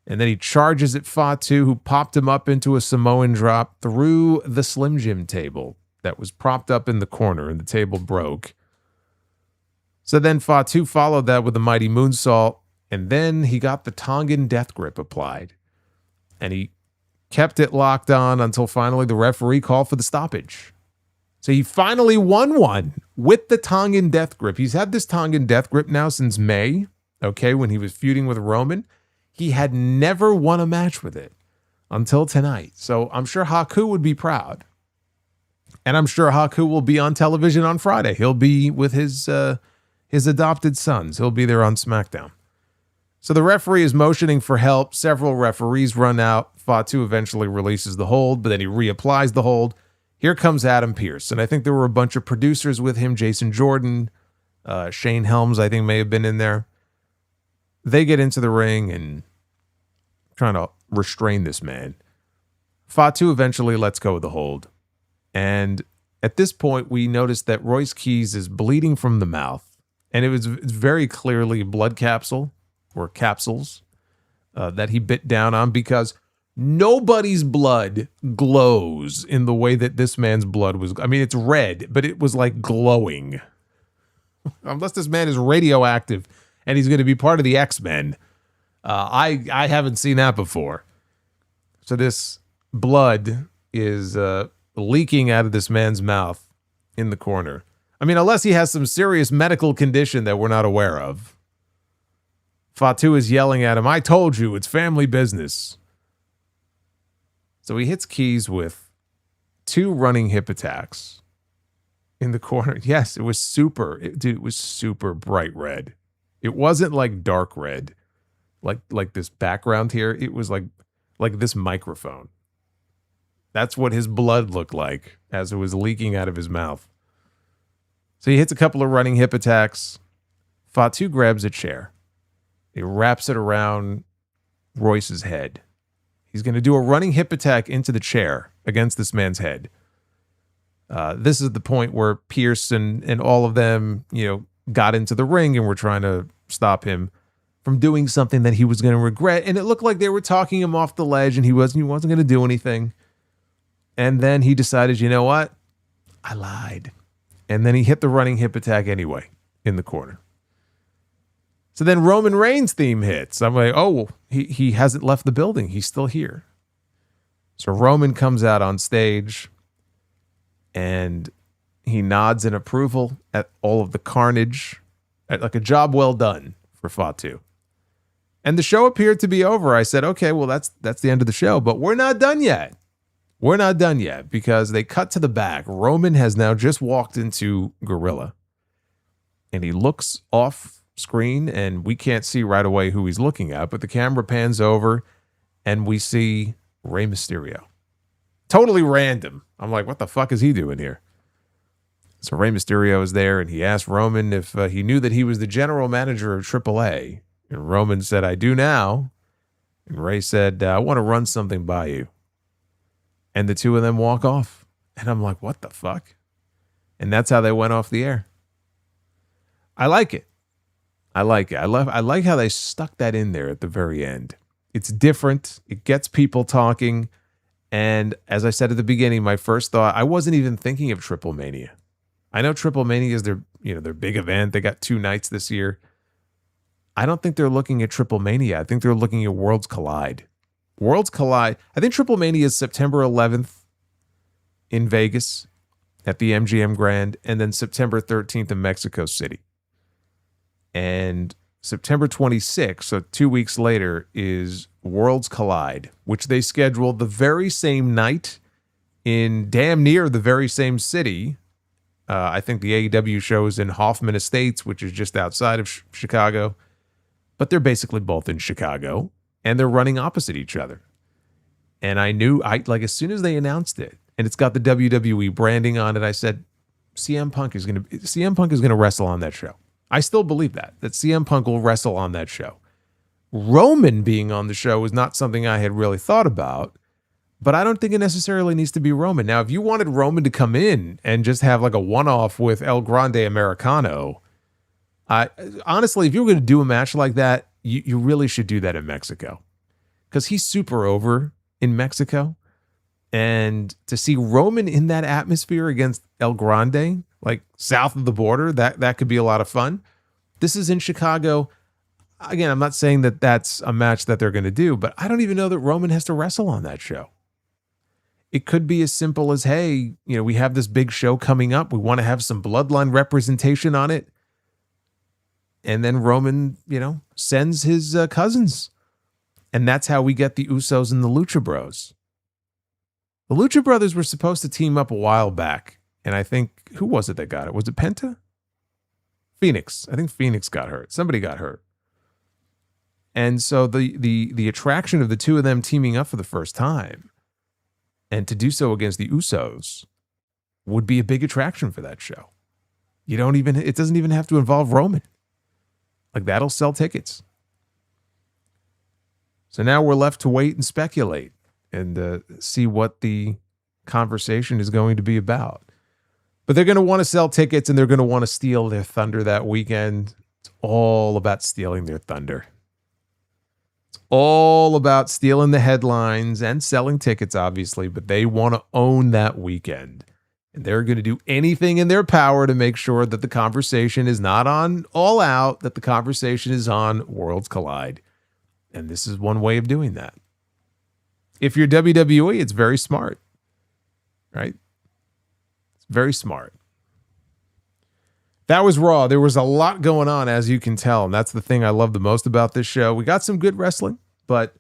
And then he charges at Fatu, who popped him up into a Samoan drop through the Slim Jim table that was propped up in the corner, and the table broke. So then Fatu followed that with a mighty moonsault, and then he got the Tongan death grip applied. And he kept it locked on until finally the referee called for the stoppage. So he finally won one with the Tongan death grip. He's had this Tongan death grip now since May, okay, when he was feuding with Roman. He had never won a match with it until tonight. So I'm sure Haku would be proud. And I'm sure Haku will be on television on Friday. He'll be with his adopted sons. He'll be there on SmackDown. So the referee is motioning for help. Several referees run out. Fatu eventually releases the hold, but then he reapplies the hold. Here comes Adam Pearce. And I think there were a bunch of producers with him. Jason Jordan, Shane Helms, I think, may have been in there. They get into the ring and trying to restrain this man. Fatu eventually lets go of the hold. And at this point, we notice that Royce Keys is bleeding from the mouth. And it's very clearly blood capsule or capsules that he bit down on, because nobody's blood glows in the way that this man's blood was. I mean, it's red, but it was like glowing. Unless this man is radioactive and he's going to be part of the X-Men. I haven't seen that before. So this blood is leaking out of this man's mouth in the corner. I mean, unless he has some serious medical condition that we're not aware of. Fatu is yelling at him, "I told you, it's family business." So he hits Keys with 2 running hip attacks in the corner. Yes, it was it was super bright red. It wasn't like dark red, like this background here. It was like this microphone. That's what his blood looked like as it was leaking out of his mouth. So he hits a couple of running hip attacks. Fatu grabs a chair. He wraps it around Royce's head. He's going to do a running hip attack into the chair against this man's head. This is the point where Pierce and all of them, got into the ring and were trying to stop him from doing something that he was going to regret. And it looked like they were talking him off the ledge, and he wasn't going to do anything. And then he decided, you know what? I lied. And then he hit the running hip attack anyway in the corner. So then Roman Reigns' theme hits. I'm like, oh, he hasn't left the building. He's still here. So Roman comes out on stage and he nods in approval at all of the carnage, like a job well done for Fatu. And the show appeared to be over. I said, okay, well, that's the end of the show, but we're not done yet. We're not done yet, because they cut to the back. Roman has now just walked into Gorilla, and he looks off screen, and we can't see right away who he's looking at, but the camera pans over and we see Rey Mysterio. Totally random. I'm like, what the fuck is he doing here? So Rey Mysterio is there, and he asked Roman if he knew that he was the general manager of AAA. And Roman said, I do now. And Rey said, I want to run something by you. And the two of them walk off. And I'm like, what the fuck? And that's how they went off the air. I like it. I like how they stuck that in there at the very end. It's different. It gets people talking. And as I said at the beginning, my first thought, I wasn't even thinking of Triple Mania. I know Triple Mania is their big event. They got 2 nights this year. I don't think they're looking at Triple Mania. I think they're looking at Worlds Collide. Worlds Collide. I think Triple Mania is September 11th in Vegas at the MGM Grand, and then September 13th in Mexico City. And September 26th, so 2 weeks later, is Worlds Collide, which they scheduled the very same night in damn near the very same city. I think the AEW show is in Hoffman Estates, which is just outside of Chicago. But they're basically both in Chicago, and they're running opposite each other. And I knew, as soon as they announced it, and it's got the WWE branding on it, I said, CM Punk is going to wrestle on that show. I still believe that CM Punk will wrestle on that show. Roman being on the show was not something I had really thought about, but I don't think it necessarily needs to be Roman. Now, if you wanted Roman to come in and just have like a one-off with El Grande Americano, honestly, if you were going to do a match like that, you really should do that in Mexico. because he's super over in Mexico. And to see Roman in that atmosphere against El Grande, like south of the border, that could be a lot of fun. This is in Chicago. Again, I'm not saying that that's a match that they're going to do, but I don't even know that Roman has to wrestle on that show. It could be as simple as, hey, we have this big show coming up. We want to have some bloodline representation on it. And then Roman, sends his cousins. And that's how we get the Usos and the Lucha Bros. The Lucha Brothers were supposed to team up a while back. And I think, who was it that got it? Was it Penta? Phoenix. I think Phoenix got hurt. Somebody got hurt. And so the attraction of the two of them teaming up for the first time, and to do so against the Usos, would be a big attraction for that show. It doesn't even have to involve Roman. Like, that'll sell tickets. So now we're left to wait and speculate and see what the conversation is going to be about. But they're going to want to sell tickets, and they're going to want to steal their thunder that weekend. It's all about stealing their thunder. It's all about stealing the headlines and selling tickets, obviously, but they want to own that weekend. And they're going to do anything in their power to make sure that the conversation is not on All Out, that the conversation is on Worlds Collide. And this is one way of doing that. If you're WWE, it's very smart, right? It's very smart. That was Raw. There was a lot going on, as you can tell, and that's the thing I love the most about this show. We got some good wrestling, but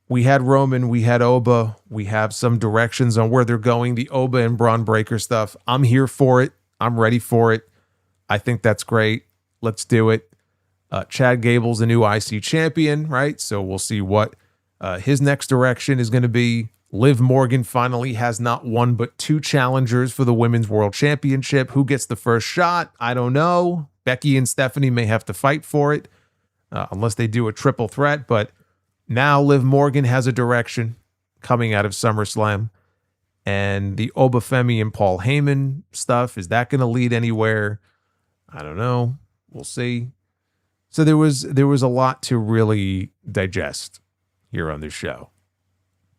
we had Roman, we had Oba, we have some directions on where they're going, the Oba and Braun Breaker stuff. I'm here for it. I'm ready for it. I think that's great. Let's do it. Chad Gable's the new IC champion, right? So we'll see what his next direction is going to be. Liv Morgan finally has not one but two challengers for the Women's World Championship. Who gets the first shot? I don't know. Becky and Stephanie may have to fight for it unless they do a triple threat. But now Liv Morgan has a direction coming out of SummerSlam. And the Obafemi and Paul Heyman stuff, is that going to lead anywhere? I don't know. We'll see. So there was a lot to really digest here on this show.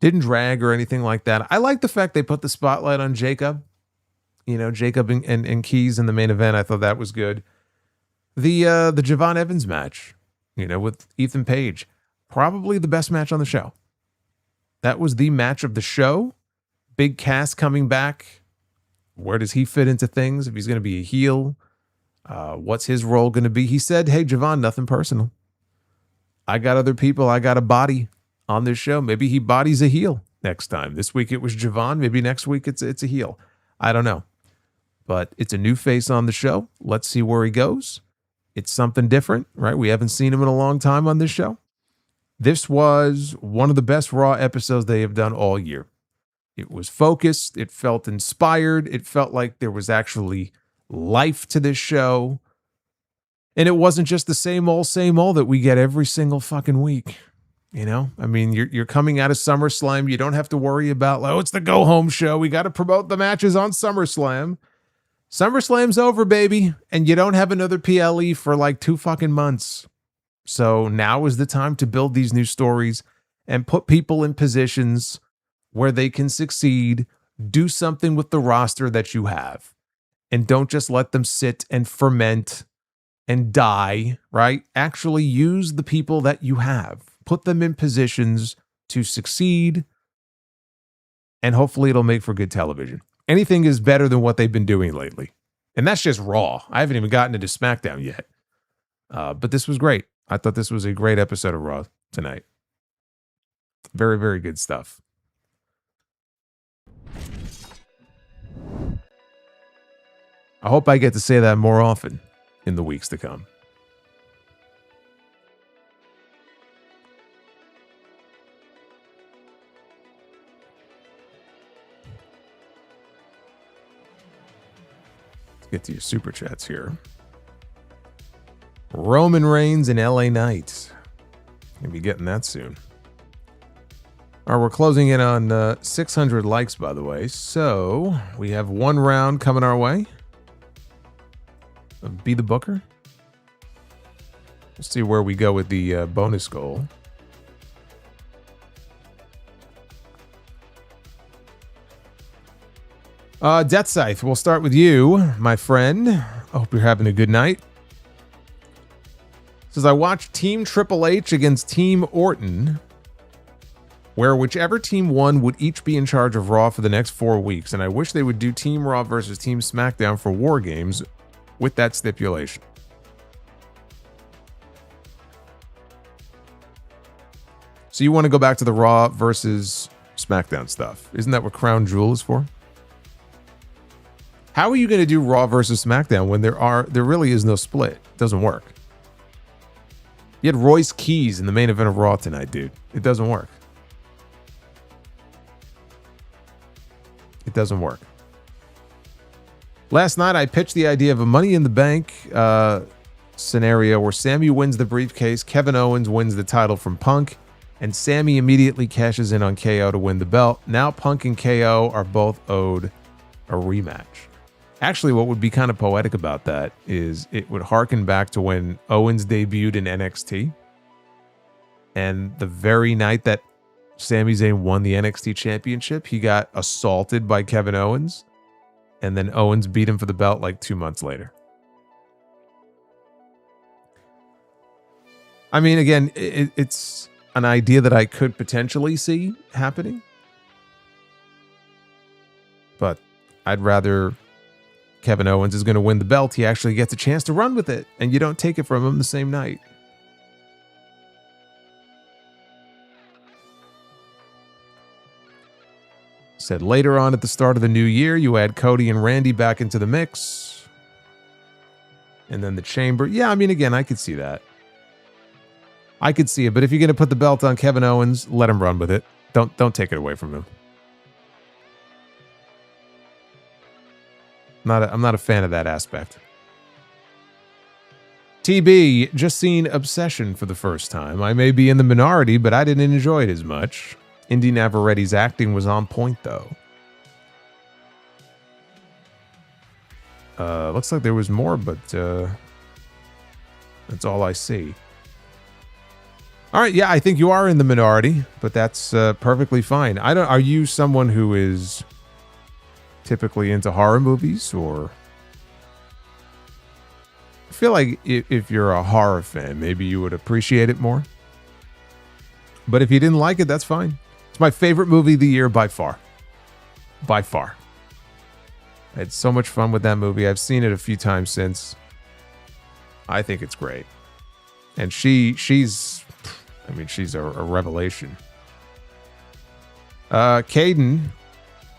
Didn't drag or anything like that. I like the fact they put the spotlight on Jacob. Jacob and Keys in the main event. I thought that was good. The Javon Evans match, with Ethan Page. Probably the best match on the show. That was the match of the show. Big Cass coming back. Where does he fit into things? If he's going to be a heel, what's his role going to be? He said, hey, Javon, nothing personal. I got other people. I got a body on this show. Maybe he bodies a heel next time. This week it was Javon. Maybe next week it's a heel. I don't know. But it's a new face on the show. Let's see where he goes. It's something different, right? We haven't seen him in a long time on this show. This was one of the best Raw episodes they have done all year. It was focused. It felt inspired. It felt like there was actually life to this show. And it wasn't just the same old that we get every single fucking week. You're coming out of SummerSlam. You don't have to worry about, it's the go-home show. We got to promote the matches on SummerSlam. SummerSlam's over, baby. And you don't have another PLE for 2 fucking months. So now is the time to build these new stories and put people in positions where they can succeed. Do something with the roster that you have. And don't just let them sit and ferment and die, right? Actually use the people that you have. Put them in positions to succeed, and hopefully it'll make for good television. Anything is better than what they've been doing lately. And that's just Raw. I haven't even gotten into SmackDown yet. But this was great. I thought this was a great episode of Raw tonight. Very, very good stuff. I hope I get to say that more often in the weeks to come. Get to your super chats here. Roman Reigns and LA Knight. Gonna be getting that soon. All right, we're closing in on 600 likes, by the way. So we have one round coming our way of Be the Booker. We'll see where we go with the bonus goal. Death Scythe, we'll start with you, my friend. I hope you're having a good night. Says, I watched Team Triple H against Team Orton, where whichever team won would each be in charge of Raw for the next 4 weeks, and I wish they would do Team Raw versus Team SmackDown for War Games with that stipulation. So you want to go back to the Raw versus SmackDown stuff. Isn't that what Crown Jewel is for? How are you going to do Raw versus SmackDown when there really is no split? It doesn't work. You had Royce Keys in the main event of Raw tonight, dude. It doesn't work. It doesn't work. Last night, I pitched the idea of a Money in the Bank scenario where Sammy wins the briefcase, Kevin Owens wins the title from Punk, and Sammy immediately cashes in on KO to win the belt. Now Punk and KO are both owed a rematch. Actually, what would be kind of poetic about that is it would harken back to when Owens debuted in NXT. And the very night that Sami Zayn won the NXT championship, he got assaulted by Kevin Owens. And then Owens beat him for the belt like 2 months later. I mean, again, it's an idea that I could potentially see happening. But I'd rather... Kevin Owens is going to win the belt. He actually gets a chance to run with it, and you don't take it from him the same night. Said later on at the start of the new year, you add Cody and Randy back into the mix. And then the Chamber. Yeah, I mean, again, I could see that. I could see it, but if you're going to put the belt on Kevin Owens, let him run with it. Don't take it away from him. I'm not a fan of that aspect. TB, just seen Obsession for the first time. I may be in the minority, but I didn't enjoy it as much. Indy Navarrette's acting was on point, though. Looks like there was more, but that's all I see. All right, yeah, I think you are in the minority, but that's perfectly fine. Are you someone who is typically into horror movies, or I feel like if you're a horror fan, maybe you would appreciate it more. But if you didn't like it, that's fine. It's my favorite movie of the year by far. By far. I had so much fun with that movie. I've seen it a few times since. I think it's great. And she's a revelation. Caden,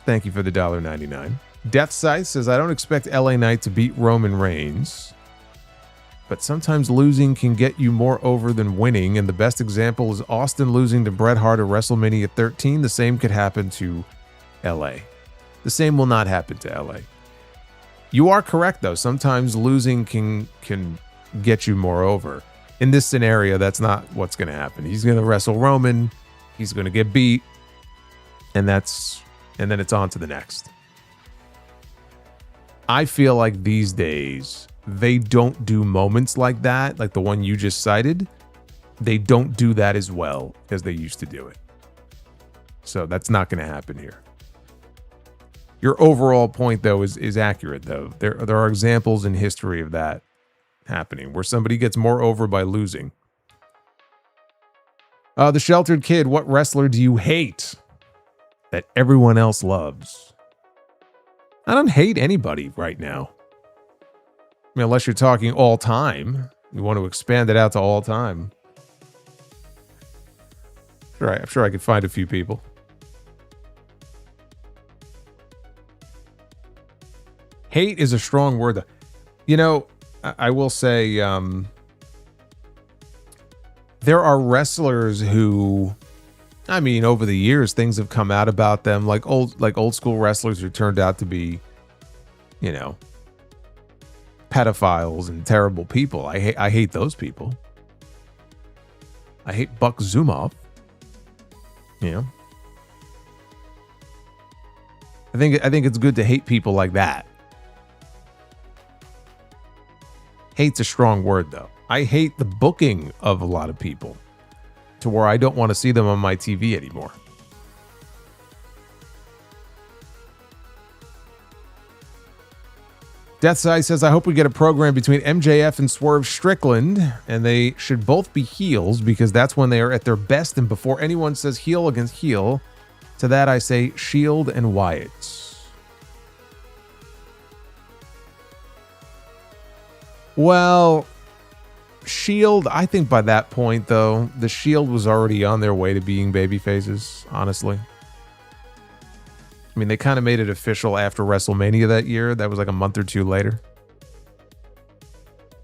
thank you for the $1.99. Death Scythe says, I don't expect LA Knight to beat Roman Reigns, but sometimes losing can get you more over than winning, and the best example is Austin losing to Bret Hart at WrestleMania 13. The same could happen to LA. The same will not happen to LA. You are correct, though. Sometimes losing can get you more over. In this scenario, that's not what's going to happen. He's going to wrestle Roman. He's going to get beat. And then it's on to the next. I feel like these days, they don't do moments like that, like the one you just cited. They don't do that as well as they used to do it. So that's not going to happen here. Your overall point, though, is accurate, though. There are examples in history of that happening, where somebody gets more over by losing. The Sheltered Kid, what wrestler do you hate that everyone else loves? I don't hate anybody right now. I mean, unless you're talking all time. You want to expand it out to all time. I'm sure I could find a few people. Hate is a strong word. You know, I will say there are wrestlers who, I mean, over the years, things have come out about them, like old school wrestlers who turned out to be, you know, pedophiles and terrible people. I hate those people. I hate Buck Zumhofe. You know, I think it's good to hate people like that. Hate's a strong word, though. I hate the booking of a lot of people to where I don't want to see them on my TV anymore. Deathside says, I hope we get a program between MJF and Swerve Strickland, and they should both be heels because that's when they are at their best, and before anyone says heel against heel, to that I say Shield and Wyatt. Well, Shield, I think by that point, though, the Shield was already on their way to being babyfaces, honestly. I mean, they kind of made it official after WrestleMania that year. That was like a month or two later.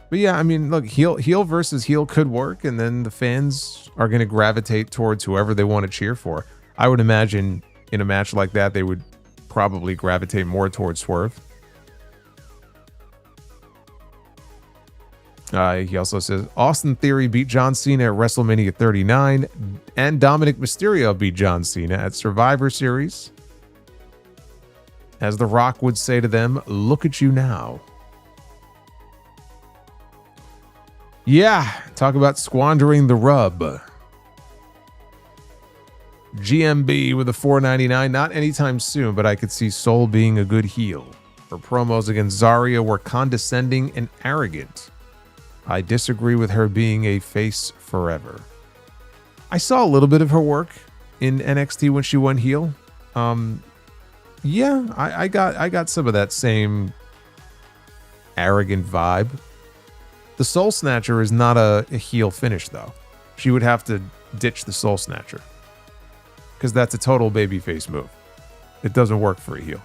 But yeah, I mean, look, heel versus heel could work, and then the fans are going to gravitate towards whoever they want to cheer for. I would imagine in a match like that, they would probably gravitate more towards Swerve. He also says, Austin Theory beat John Cena at WrestleMania 39, and Dominic Mysterio beat John Cena at Survivor Series. As The Rock would say to them, look at you now. Yeah, talk about squandering the rub. GMB with a $4.99, not anytime soon, but I could see Soul being a good heel. Her promos against Zarya were condescending and arrogant. I disagree with her being a face forever. I saw a little bit of her work in NXT when she went heel. Yeah, I got some of that same arrogant vibe. The Soul Snatcher is not a heel finish, though. She would have to ditch the Soul Snatcher because that's a total babyface move. It doesn't work for a heel.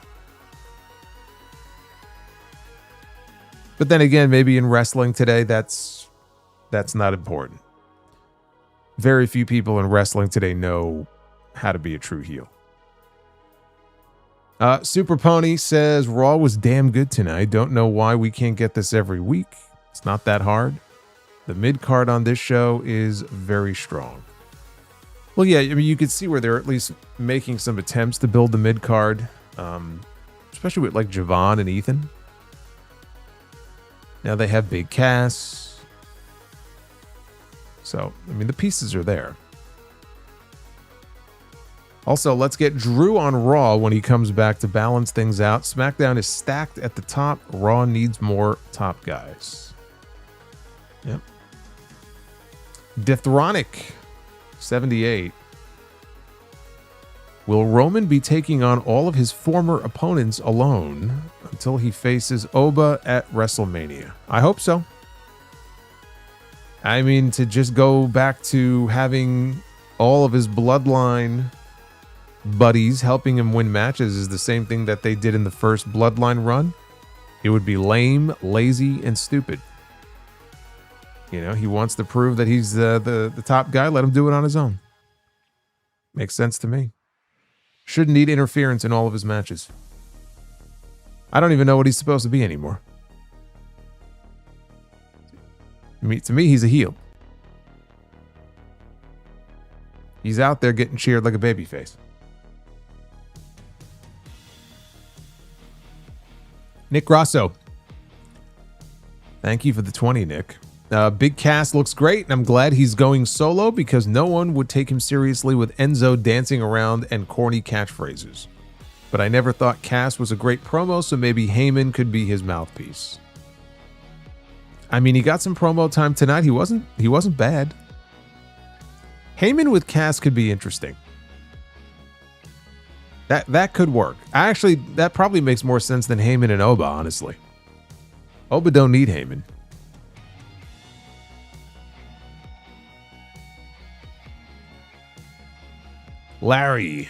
But then again, maybe in wrestling today, that's not important. Very few people in wrestling today know how to be a true heel. Super Pony says, Raw was damn good tonight. Don't know why we can't get this every week. It's not that hard. The mid-card on this show is very strong. Well, yeah, I mean, you could see where they're at least making some attempts to build the mid-card, especially with like Javon and Ethan. Now they have Big Cass. So, I mean, the pieces are there. Also, let's get Drew on Raw when he comes back to balance things out. SmackDown is stacked at the top. Raw needs more top guys. Yep. Dithronic 78. Will Roman be taking on all of his former opponents alone until he faces Oba at WrestleMania? I hope so. I mean, to just go back to having all of his bloodline buddies helping him win matches is the same thing that they did in the first Bloodline run. It would be lame, lazy, and stupid. You know, he wants to prove that he's the top guy. Let him do it on his own. Makes sense to me. Shouldn't need interference in all of his matches. I don't even know what he's supposed to be anymore. To me, he's a heel. He's out there getting cheered like a babyface. Nick Grosso. Thank you for the 20, Nick. Big Cass looks great, and I'm glad he's going solo because no one would take him seriously with Enzo dancing around and corny catchphrases. But I never thought Cass was a great promo, so maybe Heyman could be his mouthpiece. I mean, he got some promo time tonight. He wasn't bad. Heyman with Cass could be interesting. That could work. Actually, that probably makes more sense than Heyman and Oba, honestly. Oba don't need Heyman. Larry.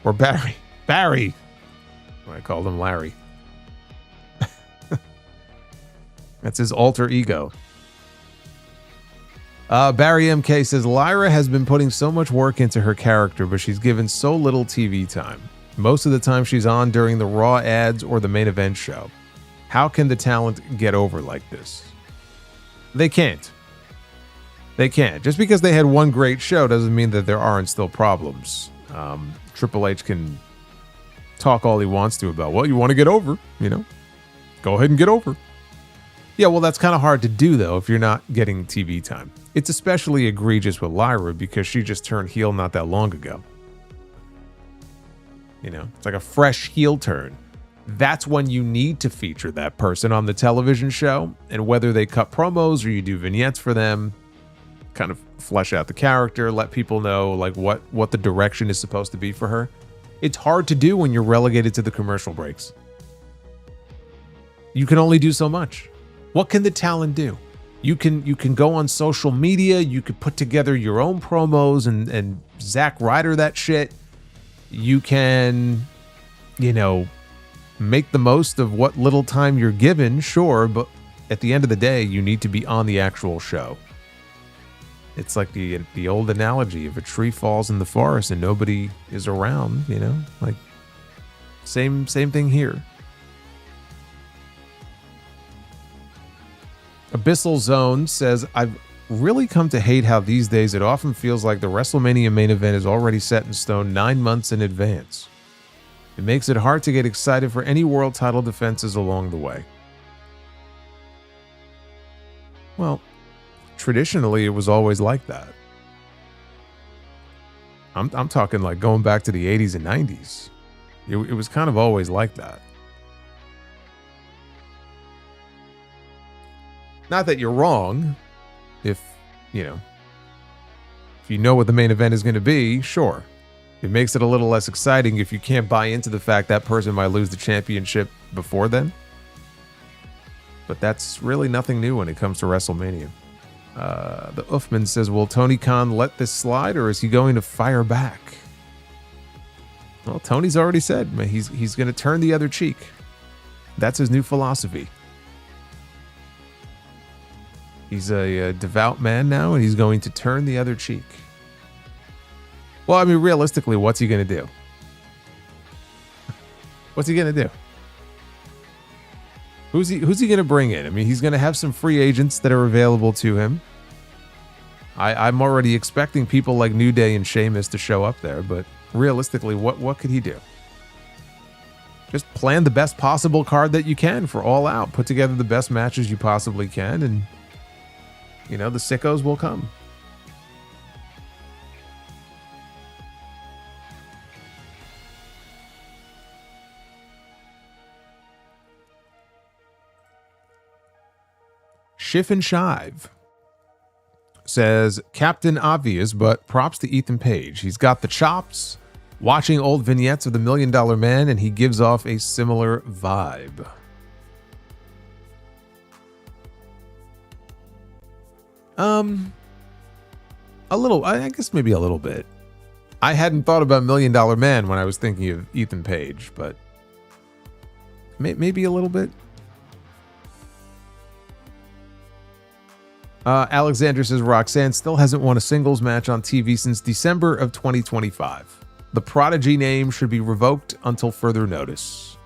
Or Barry. Barry. I called him Larry. That's his alter ego. Barry MK says, Lyra has been putting so much work into her character, but she's given so little TV time. Most of the time she's on during the Raw ads or the main event show. How can the talent get over like this? They can't. They can't. Just because they had one great show doesn't mean that there aren't still problems. Triple H can talk all he wants to about, well, you want to get over, you know? Go ahead and get over. Yeah, well, that's kind of hard to do, though, if you're not getting TV time. It's especially egregious with Lyra because she just turned heel not that long ago. You know, it's like a fresh heel turn. that's when you need to feature that person on the television show. And whether they cut promos or you do vignettes for them, kind of flesh out the character, let people know like what the direction is supposed to be for her. It's hard to do when you're relegated to the commercial breaks. You can only do so much. What can the talent do? You can go on social media, you could put together your own promos and Zack Ryder that shit. You can, make the most of what little time you're given, sure, but at the end of the day, you need to be on the actual show. It's like the old analogy, if a tree falls in the forest and nobody is around, like same thing here. Abyssal Zone says, I've really come to hate how these days it often feels like the WrestleMania main event is already set in stone 9 months in advance. It makes it hard to get excited for any world title defenses along the way. Well, traditionally it was always like that. I'm talking like going back to the 80s and 90s. It was kind of always like that. Not that you're wrong. If you know what the main event is going to be, sure. It makes it a little less exciting if you can't buy into the fact that person might lose the championship before then. But that's really nothing new when it comes to WrestleMania. The Uffman says, will Tony Khan let this slide or is he going to fire back? Well, Tony's already said he's going to turn the other cheek. That's his new philosophy. He's a devout man now, and he's going to turn the other cheek. Well, I mean, realistically, what's he going to do? What's he going to do? Who's he going to bring in? I mean, he's going to have some free agents that are available to him. I'm already expecting people like New Day and Sheamus to show up there, but realistically, what could he do? Just plan the best possible card that you can for All Out. Put together the best matches you possibly can, and the sickos will come. Schiff and Shive says, Captain Obvious, but props to Ethan Page. He's got the chops, watching old vignettes of the $1 Million Man, and he gives off a similar vibe. A little, I guess maybe a little bit. I hadn't thought about $1 Million Man when I was thinking of Ethan Page, but maybe a little bit. Alexander says, Roxanne still hasn't won a singles match on TV since December of 2025. The Prodigy name should be revoked until further notice.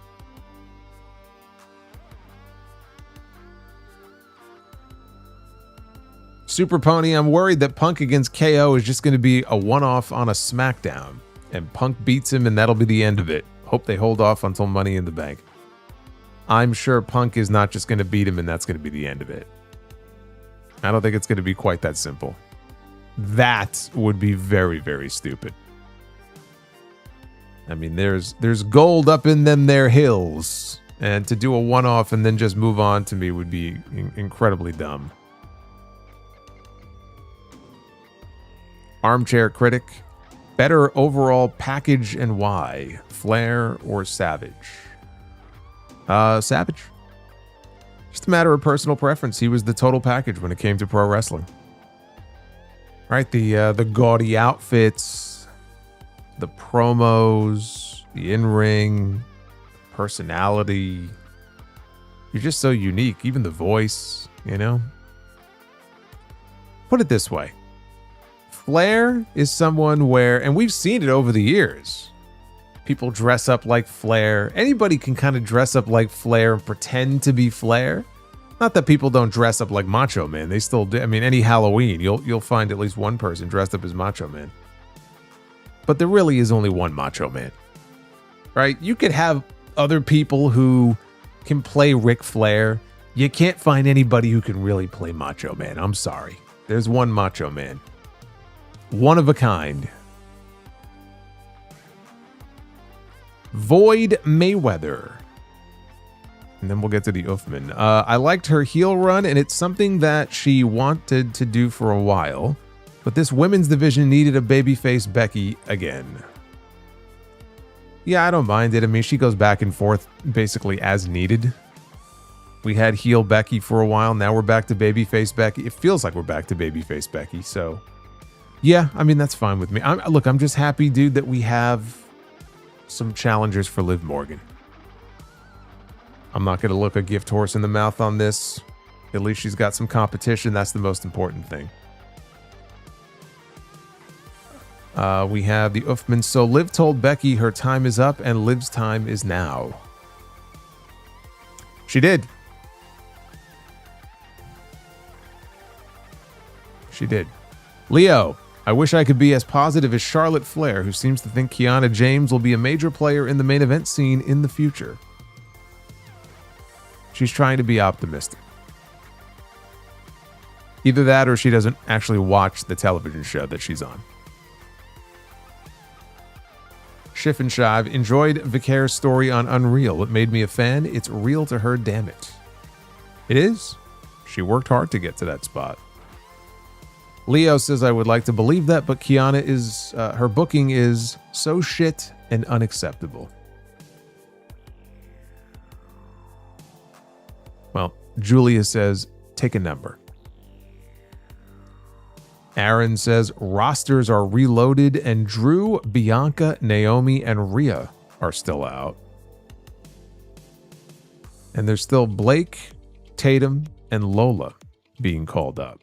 Super Pony, I'm worried that Punk against KO is just going to be a one-off on a SmackDown, and Punk beats him and that'll be the end of it. Hope they hold off until Money in the Bank. I'm sure Punk is not just going to beat him and that's going to be the end of it. I don't think it's going to be quite that simple. That would be very, very stupid. I mean, there's gold up in them there hills, and to do a one-off and then just move on to me would be incredibly dumb. Armchair Critic, better overall package and why? Flair or Savage? Savage. Just a matter of personal preference. He was the total package when it came to pro wrestling. Right? The gaudy outfits, the promos, the in-ring, personality. You're just so unique. Even the voice, Put it this way. Flair is someone where, and we've seen it over the years, people dress up like Flair. Anybody can kind of dress up like Flair and pretend to be Flair. Not that people don't dress up like Macho Man. They still do. I mean, any Halloween, you'll find at least one person dressed up as Macho Man. But there really is only one Macho Man, right? You could have other people who can play Ric Flair. You can't find anybody who can really play Macho Man. I'm sorry. There's one Macho Man. One of a kind. Void Mayweather And then we'll get to the Uthman. I liked her heel run, and it's something that she wanted to do for a while. But this women's division needed a babyface Becky again. Yeah, I don't mind it. I mean, she goes back and forth basically as needed. We had heel Becky for a while. Now we're back to babyface Becky. It feels like we're back to babyface Becky. So, yeah, I mean, that's fine with me. Look, I'm just happy, dude, that we have some challengers for Liv Morgan. I'm not going to look a gift horse in the mouth on this. At least she's got some competition. That's the most important thing. We have the Uthman. So Liv told Becky her time is up and Liv's time is now. She did. She did. Leo, I wish I could be as positive as Charlotte Flair, who seems to think Kiana James will be a major player in the main event scene in the future. She's trying to be optimistic. Either that or she doesn't actually watch the television show that she's on. Schiff and Shive enjoyed Vicare's story on Unreal. It made me a fan. It's real to her, damn it. It is. She worked hard to get to that spot. Leo says, I would like to believe that, but Kiana is, her booking is so shit and unacceptable. Well, Julia says, take a number. Aaron says, rosters are reloaded and Drew, Bianca, Naomi, and Rhea are still out. And there's still Blake, Tatum, and Lola being called up.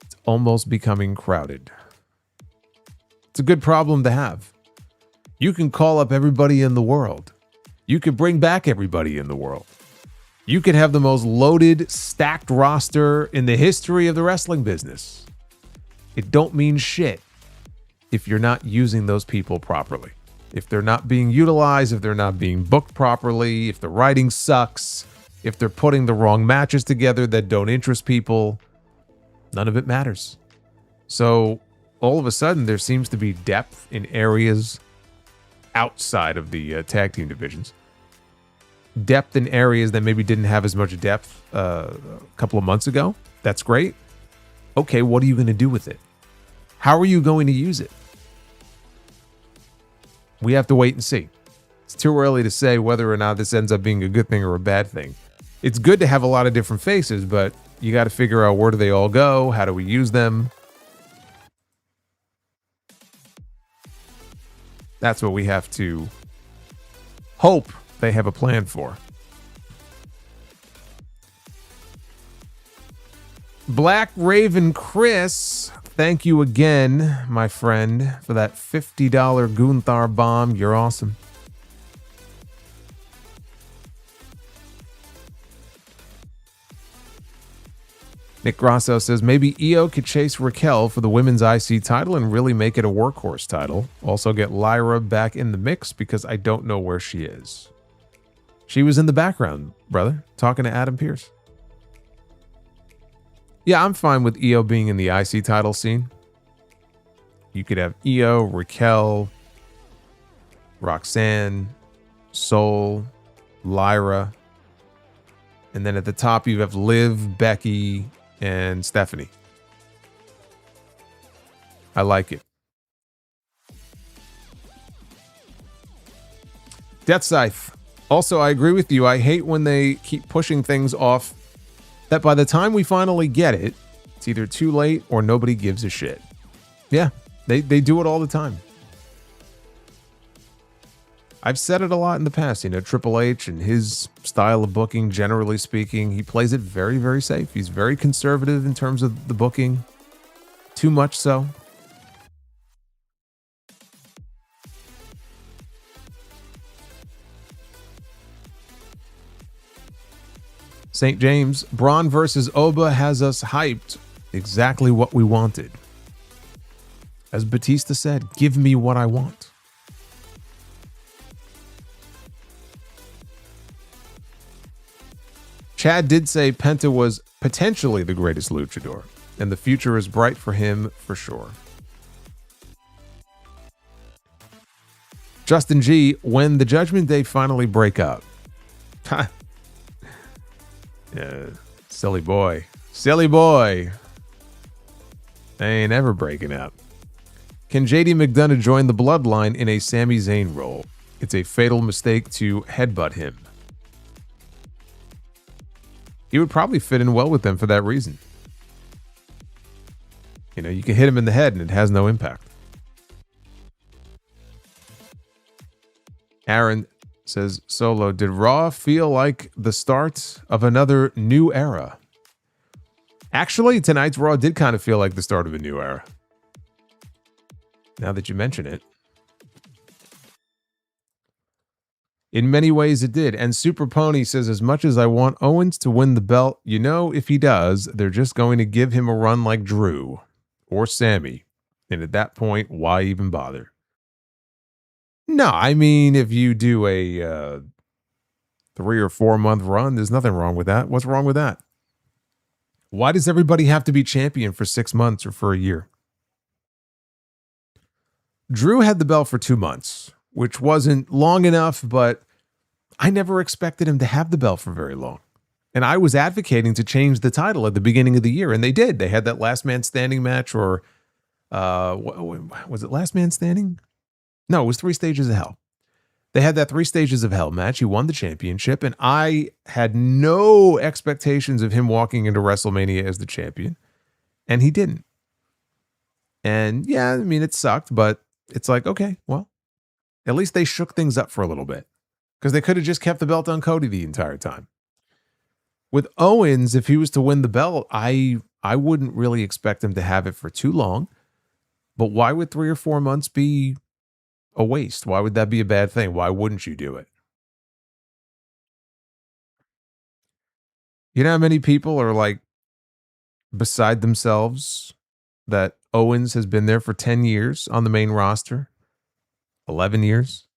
It's almost becoming crowded. It's a good problem to have. You can call up everybody in the world. You could bring back everybody in the world. You could have the most loaded, stacked roster in the history of the wrestling business. It don't mean shit if you're not using those people properly. If they're not being utilized, if they're not being booked properly, if the writing sucks, if they're putting the wrong matches together that don't interest people, none of it matters. So all of a sudden, there seems to be depth in areas outside of the tag team divisions. Depth in areas that maybe didn't have as much depth a couple of months ago. That's great. Okay, what are you going to do with it? How are you going to use it? We have to wait and see. It's too early to say whether or not this ends up being a good thing or a bad thing. It's good to have a lot of different faces, but you got to figure out where do they all go? How do we use them? That's what we have to hope they have a plan for. Black Raven Chris, thank you again, my friend, for that $50 Gunther bomb. You're awesome. Nick Grasso says, maybe Io could chase Raquel for the women's IC title and really make it a workhorse title. Also get Lyra back in the mix because I don't know where she is. She was in the background, brother, talking to Adam Pearce. Yeah, I'm fine with Io being in the IC title scene. You could have Io, Raquel, Roxanne, Soul, Lyra. And then at the top, you have Liv, Becky, and Stephanie. I like it. Death Scythe. Also, I agree with you. I hate when they keep pushing things off that by the time we finally get it, it's either too late or nobody gives a shit. Yeah, they do it all the time. I've said it a lot in the past, you know, Triple H and his style of booking, generally speaking, he plays it very, very safe. He's very conservative in terms of the booking. Too much so. St. James, Braun versus Oba has us hyped. Exactly what we wanted. As Batista said, give me what I want. Chad did say Penta was potentially the greatest luchador, and the future is bright for him for sure. Justin G, when the Judgment Day finally break up, Yeah, silly boy. Silly boy. They ain't ever breaking up. Can JD McDonough join the bloodline in a Sami Zayn role? It's a fatal mistake to headbutt him. He would probably fit in well with them for that reason. You know, you can hit him in the head and it has no impact. Aaron says, Solo, did Raw feel like the start of another new era? Actually, tonight's Raw did kind of feel like the start of a new era. Now that you mention it. In many ways, it did. And Super Pony says, as much as I want Owens to win the belt, you know, if he does, they're just going to give him a run like Drew or Sammy. And at that point, why even bother? No, I mean, if you do a 3 or 4 month run, there's nothing wrong with that. What's wrong with that? Why does everybody have to be champion for 6 months or for a year? Drew had the belt for 2 months, which wasn't long enough, but I never expected him to have the belt for very long. And I was advocating to change the title at the beginning of the year, and they did. They had that last man standing match, or was it last man standing? No, it was 3 Stages of Hell. They had that 3 Stages of Hell match. He won the championship, and I had no expectations of him walking into WrestleMania as the champion, and he didn't. And yeah, I mean, it sucked, but it's like, okay, well, at least they shook things up for a little bit, because they could have just kept the belt on Cody the entire time. With Owens, if he was to win the belt, I wouldn't really expect him to have it for too long, but why would 3 or 4 months be a waste? Why would that be a bad thing? Why wouldn't you do it? You know how many people are like beside themselves that Owens has been there for 10 years on the main roster, 11 years,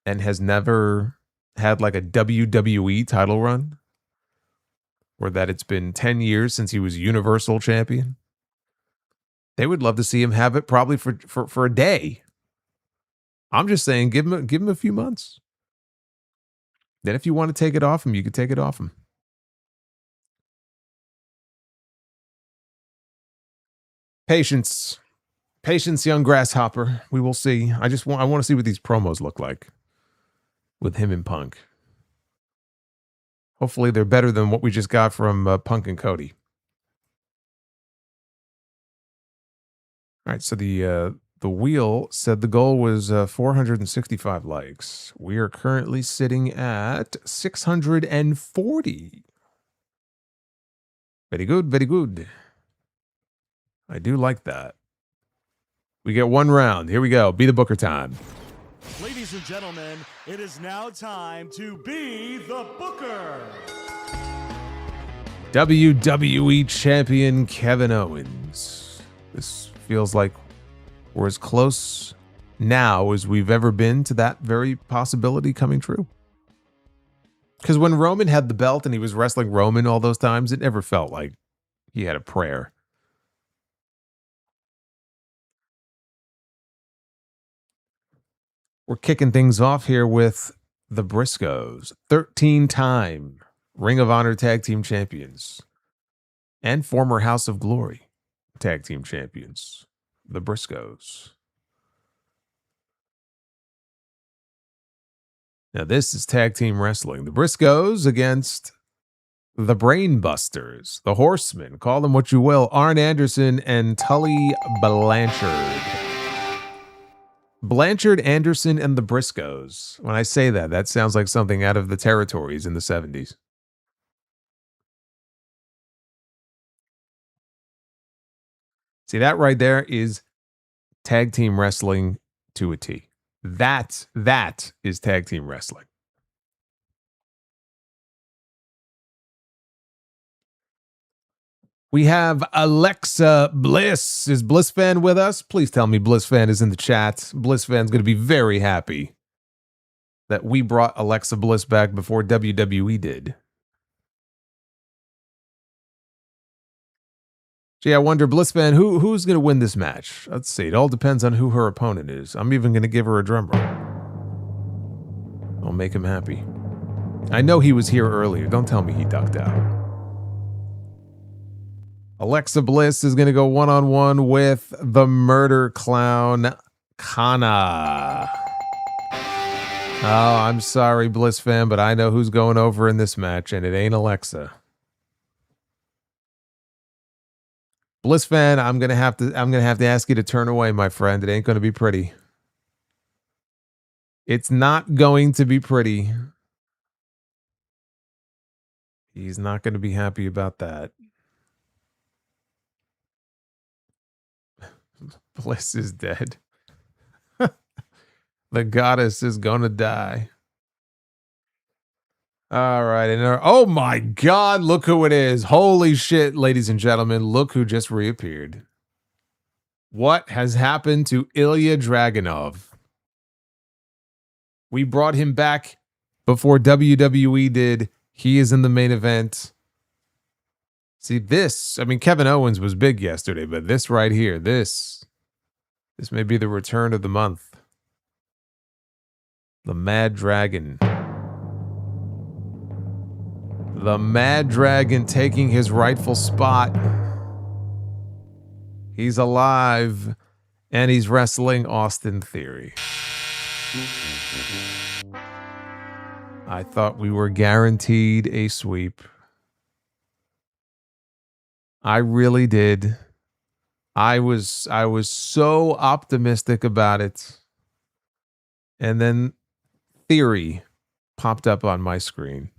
and has never had like a WWE title run, or that it's been 10 years since he was Universal Champion? They would love to see him have it probably for a day. I'm just saying, give him a few months. Then if you want to take it off him, you could take it off him. Patience, young grasshopper. We will see. I want to see what these promos look like with him and Punk. Hopefully they're better than what we just got from Punk and Cody. All right, so the wheel said the goal was 465 likes. We are currently sitting at 640. Very good, very good. I do like that. We get one round. Here we go. Be the Booker time. Ladies and gentlemen, it is now time to be the Booker. WWE Champion Kevin Owens. This feels like we're as close now as we've ever been to that very possibility coming true. Because when Roman had the belt and he was wrestling Roman all those times, it never felt like he had a prayer. We're kicking things off here with the Briscoes, 13-time Ring of Honor Tag Team Champions and former House of Glory Tag Team Champions, the Briscoes. Now this is tag team wrestling. The Briscoes against the Brainbusters, the Horsemen, call them what you will, Arn Anderson and Tully Blanchard. Blanchard, Anderson, and the Briscoes. When I say that, that sounds like something out of the territories in the 70s. See, that right there is tag team wrestling to a T. That is tag team wrestling. We have Alexa Bliss. Is Bliss Fan with us? Please tell me Bliss Fan is in the chat. Bliss Fan's going to be very happy that we brought Alexa Bliss back before WWE did. Gee, I wonder, Bliss Fan, who's going to win this match? Let's see. It all depends on who her opponent is. I'm even going to give her a drum roll. I'll make him happy. I know he was here earlier. Don't tell me he ducked out. Alexa Bliss is going to go one-on-one with the murder clown, Kana. Oh, I'm sorry, Bliss fan, but I know who's going over in this match, and it ain't Alexa. Bliss fan, I'm gonna have to ask you to turn away, my friend. It ain't gonna be pretty. It's not going to be pretty. He's not going to be happy about that. Bliss is dead. The goddess is gonna die. All right, and oh my God, look who it is. Holy shit, ladies and gentlemen, look who just reappeared. What has happened to Ilya Dragunov? We brought him back before WWE did. He is in the main event. See this, I mean, Kevin Owens was big yesterday, but this right here, this may be the return of the month. The Mad Dragon. The Mad Dragon taking his rightful spot. He's alive, and he's wrestling Austin Theory. I thought we were guaranteed a sweep. I really did. I was so optimistic about it. And then Theory popped up on my screen.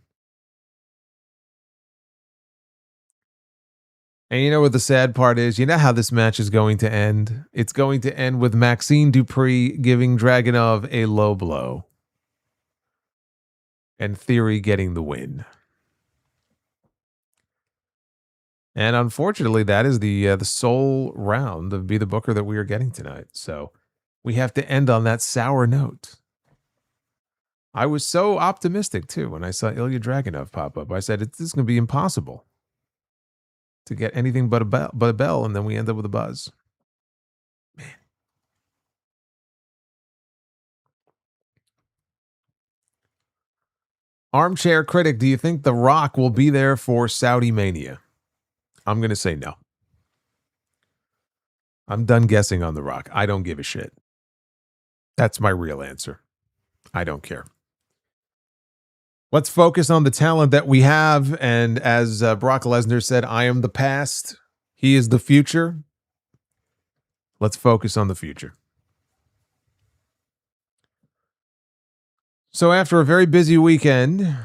And you know what the sad part is? You know how this match is going to end? It's going to end with Maxine Dupree giving Dragunov a low blow. And Theory getting the win. And unfortunately, that is the sole round of Be the Booker that we are getting tonight. So we have to end on that sour note. I was so optimistic, too, when I saw Ilya Dragunov pop up. I said, this is going to be impossible to get anything but a bell, and then we end up with a buzz. Man. Armchair Critic, do you think The Rock will be there for Saudi Mania? I'm going to say no. I'm done guessing on The Rock. I don't give a shit. That's my real answer. I don't care. Let's focus on the talent that we have. And as Brock Lesnar said, I am the past. He is the future. Let's focus on the future. So after a very busy weekend,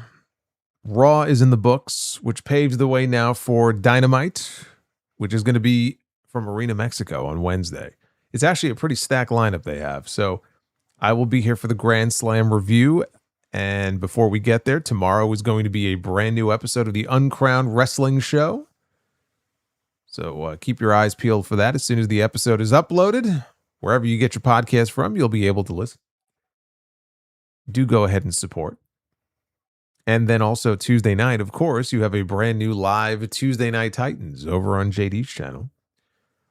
Raw is in the books, which paves the way now for Dynamite, which is going to be from Arena, Mexico on Wednesday. It's actually a pretty stacked lineup they have. So I will be here for the Grand Slam review. And before we get there, tomorrow is going to be a brand new episode of the Uncrowned Wrestling Show. So keep your eyes peeled for that. As soon as the episode is uploaded, wherever you get your podcast from, you'll be able to listen. Do go ahead and support. And then also Tuesday night, of course, you have a brand new live Tuesday Night Titans over on JD's channel.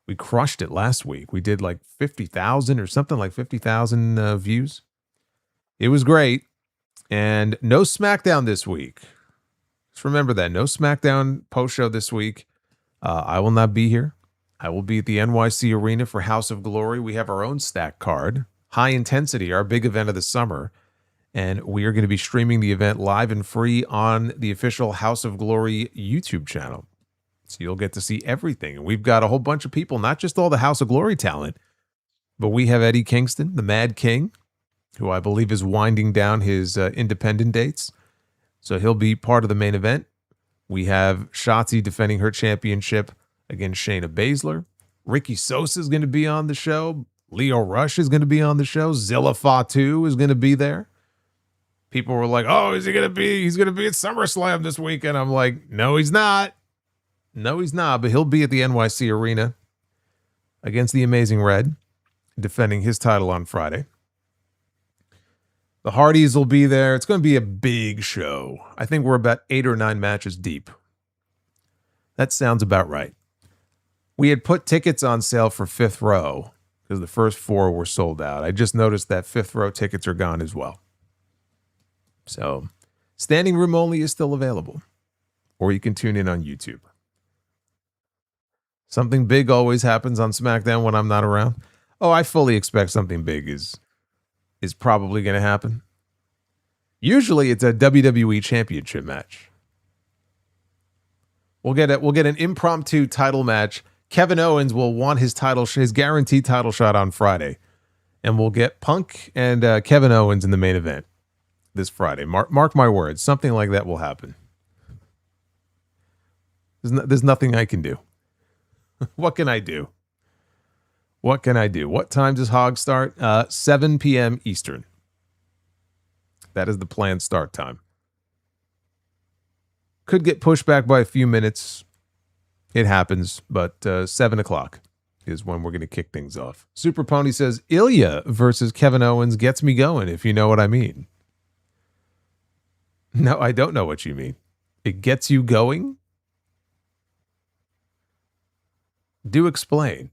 We crushed it last week. We did like 50,000 or something like 50,000 views. It was great. And no SmackDown this week. Just remember that. No SmackDown post-show this week. I will not be here. I will be at the NYC Arena for House of Glory. We have our own stack card. High Intensity, our big event of the summer. And we are going to be streaming the event live and free on the official House of Glory YouTube channel. So you'll get to see everything. And we've got a whole bunch of people, not just all the House of Glory talent, but we have Eddie Kingston, the Mad King, who I believe is winding down his independent dates. So he'll be part of the main event. We have Shotzi defending her championship against Shayna Baszler. Ricky Sosa is going to be on the show. Leo Rush is going to be on the show. Zilla Fatu is going to be there. People were like, oh, is he going to be? He's going to be at SummerSlam this weekend. I'm like, no, he's not. No, he's not. But he'll be at the NYC Arena against the Amazing Red, defending his title on Friday. The Hardys will be there. It's going to be a big show. I think we're about 8 or 9 matches deep. That sounds about right. We had put tickets on sale for Fifth Row because the first 4 were sold out. I just noticed that Fifth Row tickets are gone as well. So Standing room only is still available, or you can tune in on YouTube. Something big always happens on SmackDown when I'm not around. Oh, I fully expect something big is probably going to happen. Usually it's a WWE Championship match. We'll get an impromptu title match. Kevin Owens will want his guaranteed title shot on Friday, and we'll get Punk and Kevin Owens in the main event this Friday. Mark my words, something like that will happen. There's nothing I can do. What can I do? What can I do? What time does Hog start? 7 p.m. Eastern. That is the planned start time. Could get pushed back by a few minutes. It happens, but 7 o'clock is when we're going to kick things off. Super Pony says, Ilya versus Kevin Owens gets me going, if you know what I mean. No, I don't know what you mean. It gets you going? Do explain.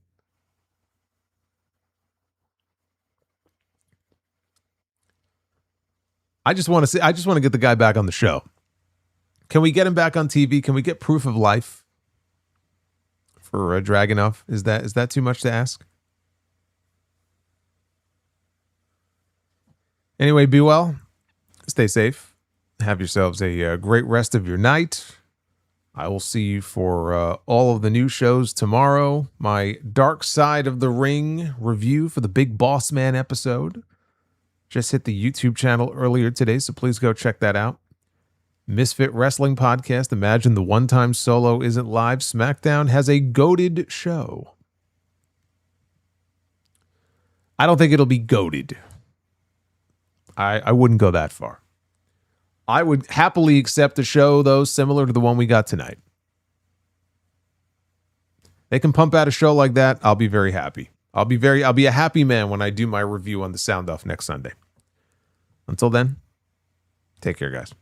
I just want to get the guy back on the show. Can we get him back on TV? Can we get proof of life for Dragunov? Is that too much to ask? Anyway, be well. Stay safe. Have yourselves a great rest of your night. I will see you for all of the new shows tomorrow. My Dark Side of the Ring review for the Big Boss Man episode just hit the YouTube channel earlier today, so please go check that out. Misfit Wrestling Podcast. Imagine the one-time Solo isn't live. SmackDown has a goated show. I don't think it'll be goated. I wouldn't go that far. I would happily accept a show, though, similar to the one we got tonight. They can pump out a show like that. I'll be very happy. I'll be a happy man when I do my review on the Sound Off next Sunday. Until then, take care, guys.